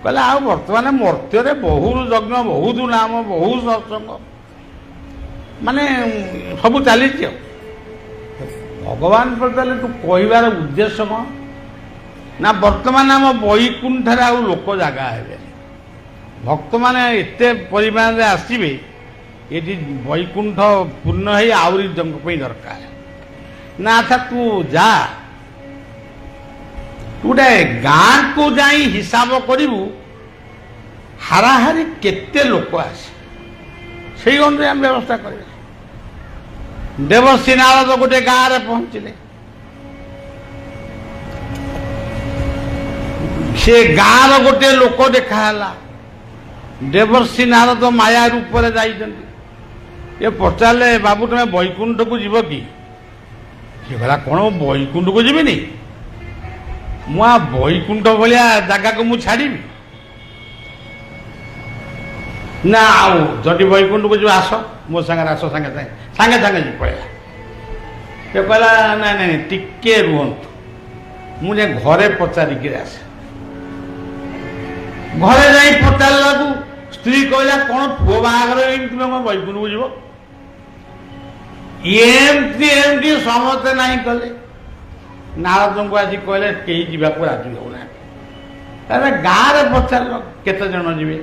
Speaker 1: कहले आ बर्तमान मर्त्य बहुत यज्ञ बहुत नाम बहुत सत्संग माने सब चली भगवान पचारे तू कहबार उद्देश्य कौन ना वर्तमान आम वैकुंठ आउ लोक जगह हे भक्त मैंने एत परिमाण आसवे ये वैकुंठ पूर्ण है आहरी दरकार ना अच्छा तू जा तू गोटे गाँ को जाई हिसाब करू हाराहारी केते लोक आसे से अनुसार आम व्यवस्था कर देवर्षि नारद गोटे गाँव में पहुंचले से गाँव गोटे लोक देखाला देवर्षि नारद माया रूप ये पचारे बाबू तुम्हें वैकुंठ को जीव कि कहला कौन वैकुंठ को जीविनी मुआ वैकुंठ भाया जगह को मुझे छाड़ी ना आउ जदि वैकुंठ को जी आस मो सागर आस सागे सागे सागे सागे जी पड़ा ये कहला ना ना टिके रुहतु मुझे घरे पचारिक आसे घरे जा पचारा स्त्री कहला कौन पुओ बाहागर तुम्हें कौन वैकुंठ को जीव एमती एमती समस्ते नहीं कले नारद को आज कहले कहीं जावाक राजी होना गाँव में पचार केते जन जीवे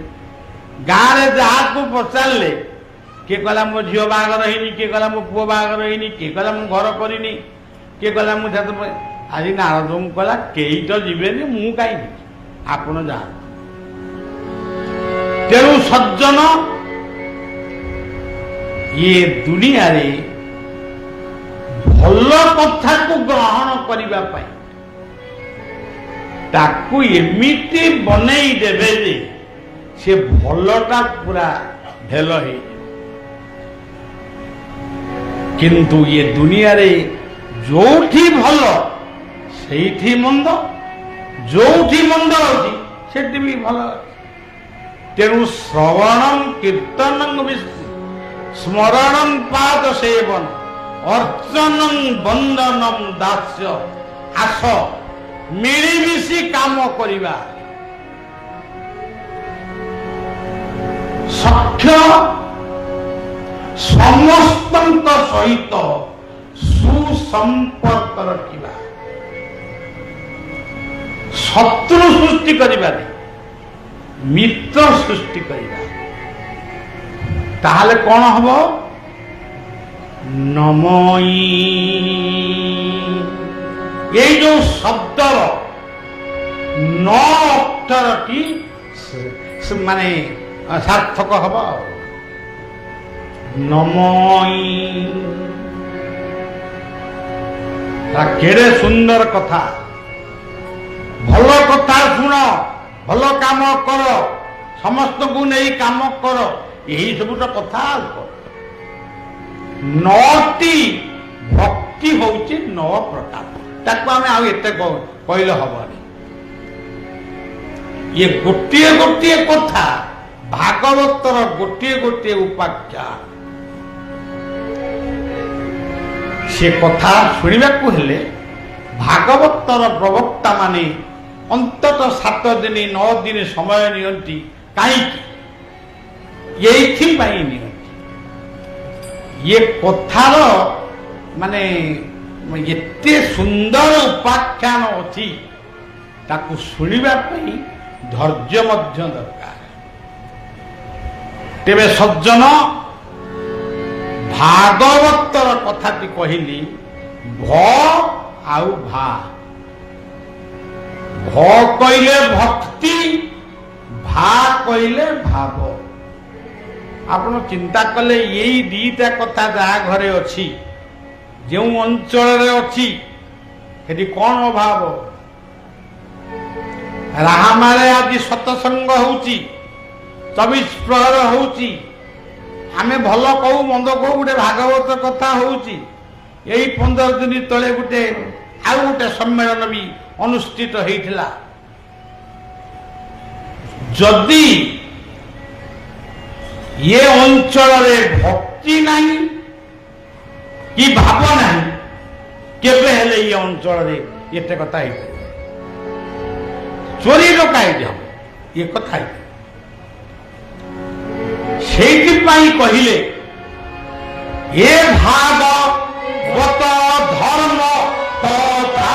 Speaker 1: गाँव में जहाँ को पचारे किए कहला मो झील बाहागर है किए कहला मो पुओ बाहागर है किए कहला मु घर करनी किए कहला मुझे आज नारद को कहला कई तो जीवे मु कहीं आपण जा ତେଣୁ ସଜ୍ଜନ ଇଏ ଦୁନିଆରେ ଭଲ କଥାକୁ ଗ୍ରହଣ କରିବା ପାଇଁ ତାକୁ ଏମିତି ବନେଇ ଦେବେ ଯେ ସେ ଭଲଟା ପୁରା ଢେଲ ହେଇଯିବ। କିନ୍ତୁ ଇଏ ଦୁନିଆରେ ଯୋଉଠି ଭଲ ସେଇଠି ମନ୍ଦ, ଯୋଉଠି ମନ୍ଦ ଅଛି ସେଠି ବି ଭଲ ଅଛି। ତେଣୁ ଶ୍ରବଣଂ କୀର୍ତ୍ତନଂ ସ୍ମରଣଂ ପାଦ ସେବନ ଅର୍ଚ୍ଚନଂ ବନ୍ଦନଂ ଦାସ୍ୟ। ଆସ ମିଳିମିଶି କାମ କରିବା। ସଖ୍ୟ ସମସ୍ତଙ୍କ ସହିତ ସୁସମ୍ପର୍କ ରଖିବା, ଶତ୍ରୁ ସୃଷ୍ଟି କରିବାନି, ମିତ୍ର ସୃଷ୍ଟି କରିବା। ତାହେଲେ କଣ ହବ? ନମଇ এই যে শব্দর ন অক্ষরটি মানে সার্থক হব। নমই কেড়ে সুন্দর কথা। ভাল কথা শুণ, ভাল কাম কর, সমস্তকে নেই কাম কর, এই সবুটা কথা। নটি ভক্তি হচ্ছে 9 প্রকার। তাকে আমি আর এতে কইলে হবনি। ইয়ে গোটিয়ে গোটিয়ে কথা, ভাগবতর গোটিয়ে গোটিয়ে উপাখ্যান। সে কথা শুনিବାକୁ ହେଲେ ଭାଗବତର ପ୍ରବକ୍ତା ମାନେ ଅନ୍ତତଃ 7 ଦିନ 9 ଦିନ ସମୟ ନିଅନ୍ତି। କାହିଁକି? ଏଇଥିପାଇଁ ନିଅନ୍ତି। ଇଏ କଥାର ମାନେ ଏତେ ସୁନ୍ଦର ଉପାଖ୍ୟାନ ଅଛି, ତାକୁ ଶୁଣିବା ପାଇଁ ଧୈର୍ଯ୍ୟ ମଧ୍ୟ ଦରକାର। ତେବେ ସଜ୍ଜନ, ଭାଗବତର କଥାଟି କହିଲି ଭ ଆଉ ଭା। ଭ କହିଲେ ଭକ୍ତି, ଭା କହିଲେ ଭାବ। ଆପଣ ଚିନ୍ତା କଲେ ଏଇ ଦିଟା କଥା ଯାହା ଘରେ ଅଛି, ଯେଉଁ ଅଞ୍ଚଳରେ ଅଛି, ସେଠି କଣ ଅଭାବ? ରାହାମାରେ ଆଜି ସତସଙ୍ଗ ହଉଛି, 24 ପ୍ରହର ହଉଛି, ଆମେ ଭଲ କହୁ ମନ୍ଦ କହୁ, ଗୋଟେ ଭାଗବତ କଥା ହଉଛି। ଏଇ 15 ଦିନ ତଳେ ଆଉ ଗୋଟେ ସମ୍ମେଳନ ବି ଅନୁଷ୍ଠିତ ହେଇଥିଲା। ଯଦି ଏ ଅଞ୍ଚଳରେ ଭକ୍ତି ନାହିଁ କି ଭାବ ନାହିଁ, କେବେ ହେଲେ ଏ ଅଞ୍ଚଳରେ ଏତେ କଥା ହେଇପାରିବ? ଚୋରି ଡକାୟତି ହବ, ଏ କଥା ହେଇପାରିବ। ସେଇଥିପାଇଁ କହିଲେ ଏ ଭାଗବତ ଧର୍ମ କଥା।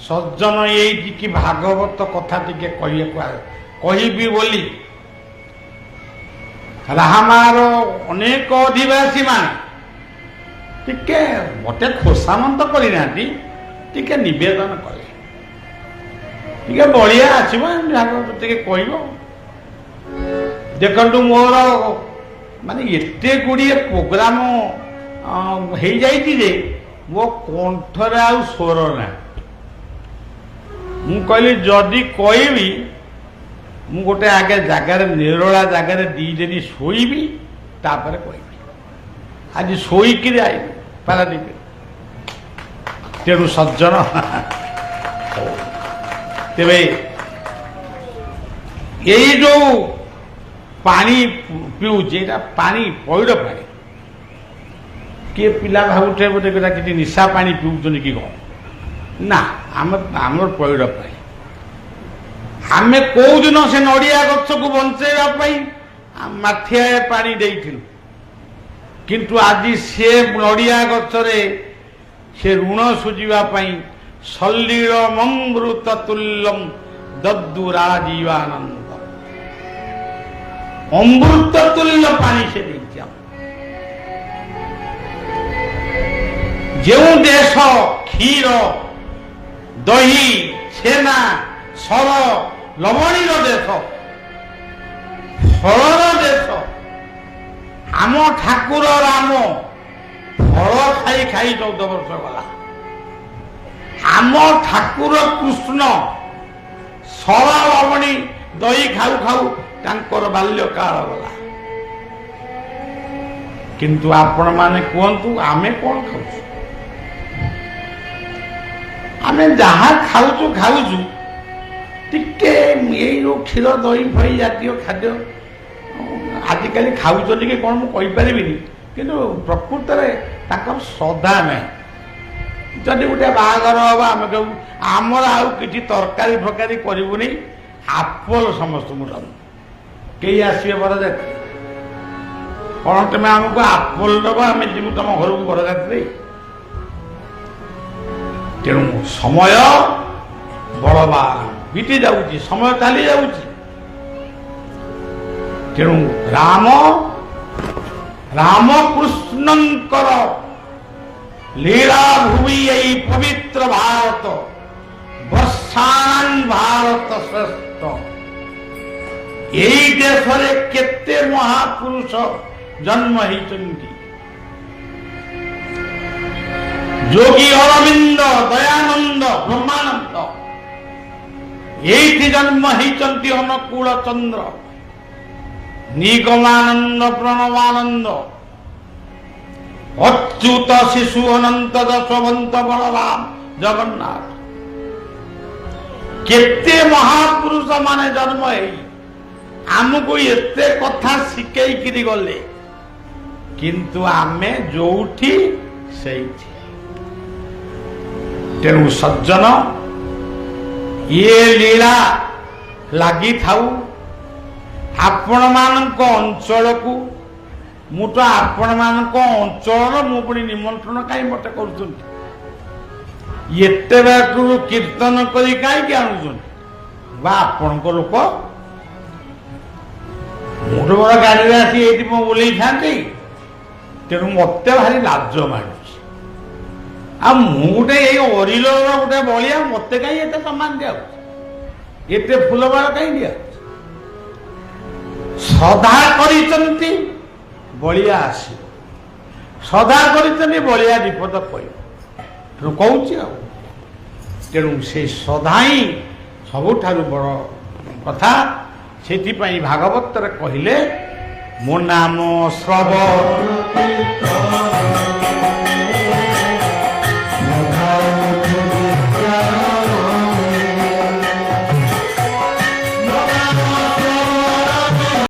Speaker 1: ସଜ୍ଜନ, ଏଇଠିକି ଭାଗବତ କଥା ଟିକେ କହିବି ବୋଲି ରାହାମାର ଅନେକ ଅଧିବାସୀ ମାନେ ଟିକେ ମତେ ଖୋସାମନ୍ତ କରିନାହାନ୍ତି, ଟିକେ ନିବେଦନ କଲେ, ଟିକେ ବଳିଆ ଆସିବ, ଭାଗବତ ଟିକେ କହିବ। ଦେଖନ୍ତୁ, ମୋର ମାନେ ଏତେ ଗୁଡ଼ିଏ ପ୍ରୋଗ୍ରାମ ହେଇଯାଇଛି ଯେ ମୋ କଣ୍ଠରେ ଆଉ ସ୍ୱର ନାହିଁ। ମୁଁ କହିଲି ଯଦି କହିବି, ମୁଁ ଗୋଟେ ଆଗେ ଜାଗାରେ, ନିରୋଳା ଜାଗାରେ 2 ଦିନ ଶୋଇବି, ତାପରେ କହିବି। ଆଜି ଶୋଇକିରି ଆଇବି ପାରାଦୀପ। ତେଣୁ ସଜ୍ଜନ, ତେବେ ଏଇ ଯୋଉ ପାଣି ପିଉଛି, ଏଇଟା ପାଣି ପଇଡ଼ ପାଣି। କିଏ ପିଲା ଭାବୁଥିବେ ବୋଧେ କିଛି ନିଶା ପାଣି ପିଉଛନ୍ତି କି କଣ? ନା, ଆମର ପଇଡ଼ ପାଣି। ଆମେ କୋଉଦିନ ସେ ନଡ଼ିଆ ଗଛକୁ ବଞ୍ଚେଇବା ପାଇଁ ମାଠିଆଏ ପାଣି ଦେଇଥିଲୁ, କିନ୍ତୁ ଆଜି ସେ ନଡ଼ିଆ ଗଛରେ ସେ ଋଣ ସୁଝିବା ପାଇଁ ସଲ୍ଲୀଳମମୃତ ତୁଲ୍ୟଂ ଦଦ୍ଦୁ ରାଜୀବାନନ୍ଦ। ଅମୃତ ତୁଲ୍ୟ ପାଣି ସେ ଦେଇଛି। ଯେଉଁ ଦେଶ କ୍ଷୀର ଦହି ଛେନା ସର ଲବଣୀର ଦେଶ ଫଳର ଦେଶ, ଆମ ଠାକୁର ରାମ ଫଳ ଖାଇ ଖାଇ 14 ବର୍ଷ ଗଲା। ଆମ ଠାକୁର କୃଷ୍ଣ ସର ଲବଣୀ ଦହି ଖାଉ ଖାଉ ତାଙ୍କର ବାଲ୍ୟକାଳ ଗଲା। କିନ୍ତୁ ଆପଣମାନେ କୁହନ୍ତୁ ଆମେ କଣ ଖାଉଛୁ? ଆମେ ଯାହା ଖାଉଛୁ ଖାଉଛୁ ଟିକେ ଏଇ ଯୋଉ କ୍ଷୀର ଦହି ଫହି ଜାତୀୟ ଖାଦ୍ୟ ଆଜିକାଲି ଖାଉଛନ୍ତି କି କ'ଣ ମୁଁ କହିପାରିବିନି, କିନ୍ତୁ ପ୍ରକୃତରେ ତାଙ୍କର ଶ୍ରଦ୍ଧା ନାହିଁ। ଯଦି ଗୋଟେ ବାହାଘର ହବ ଆମେ କହିବୁ ଆମର ଆଉ କିଛି ତରକାରୀ ଫରକାରୀ କରିବୁନି, ଆପଲ ସମସ୍ତଙ୍କୁ ଦବୁ। କେହି ଆସିବେ ବରଯାତ୍ରୀ, କ'ଣ ତମେ ଆମକୁ ଆପଲ ଦବ ଆମେ ଯିବୁ ତମ ଘରକୁ ବରଯାତ୍ରୀ? ତେଣୁ ସମୟ ବଳବାନ ବିତି ଯାଉଛି, ସମୟ ଚାଲି ଯାଉଛି। ତେଣୁ ରାମକୃଷ୍ଣଙ୍କର ଲୀଳାଭୂମି ଏଇ ପବିତ୍ର ଭାରତ ବର୍ଷାନ ଭାରତ ଶ୍ରେଷ୍ଠ। ଏଇ ଦେଶରେ କେତେ ମହାପୁରୁଷ ଜନ୍ମ ହେଇଛନ୍ତି। ଯୋଗୀ ଅରବିନ୍ଦ, ଦୟାନନ୍ଦ, ବ୍ରହ୍ମାନନ୍ଦ ଏଇଠି ଜନ୍ମ ହେଇଛନ୍ତି। ଅନୁକୂଳ ଚନ୍ଦ୍ର, ନିଗମାନନ୍ଦ, ପ୍ରଣବାନନ୍ଦ, ଅଚ୍ୟୁତ ଶିଶୁ, ଅନନ୍ତ, ଯଶୋବନ୍ତ, ବଳରାମ, ଜଗନ୍ନାଥ କେତେ ମହାପୁରୁଷ ମାନେ ଜନ୍ମ ହେଇ ଆମକୁ ଏତେ କଥା ଶିଖେଇକିରି ଗଲେ, କିନ୍ତୁ ଆମେ ଯୋଉଠି ସେଇଠି। ତେଣୁ ସଜ୍ଜନ, ଇଏ ଲୀଳା ଲାଗିଥାଉ ଆପଣମାନଙ୍କ ଅଞ୍ଚଳକୁ। ମୁଁ ତ ଆପଣମାନଙ୍କ ଅଞ୍ଚଳର, ମୁଁ ପୁଣି ନିମନ୍ତ୍ରଣ କାହିଁ ମତେ କରୁଛନ୍ତି? ଏତେ ବାଟରୁ କୀର୍ତ୍ତନ କରି କାହିଁକି ଆଣୁଛନ୍ତି? ବା ଆପଣଙ୍କ ଲୋକ, ମୁଁ ତ ମୋର ଗାଡ଼ିରେ ଆସି ଏଇଠି ମୁଁ ଓହ୍ଲେଇଥାନ୍ତି। ତେଣୁ ମତେ ଭାରି ଲାଜ ମାଡୁଛି। ଆଉ ମୁଁ ଗୋଟେ ଏଇ ଅରିଲର ଗୋଟେ ବଳିଆ, ମତେ କାହିଁ ଏତେ ସମ୍ମାନ ଦିଆହଉଛି? ଏତେ ଫୁଲମାଳ କାହିଁ ଦିଆହଉଛି? ଶ୍ରଦ୍ଧା କରିଛନ୍ତି ବଳିଆ ଆସିବ, ଶ୍ରଦ୍ଧା କରିଛନ୍ତି ବଳିଆ ବିପଦ କହିବ। ତେଣୁ କହୁଛି ଆଉ, ତେଣୁ ସେ ଶ୍ରଦ୍ଧା ହିଁ ସବୁଠାରୁ ବଡ଼ କଥା। ସେଥିପାଇଁ ଭାଗବତରେ କହିଲେ ମୋ ନାମ ଶ୍ରବଣ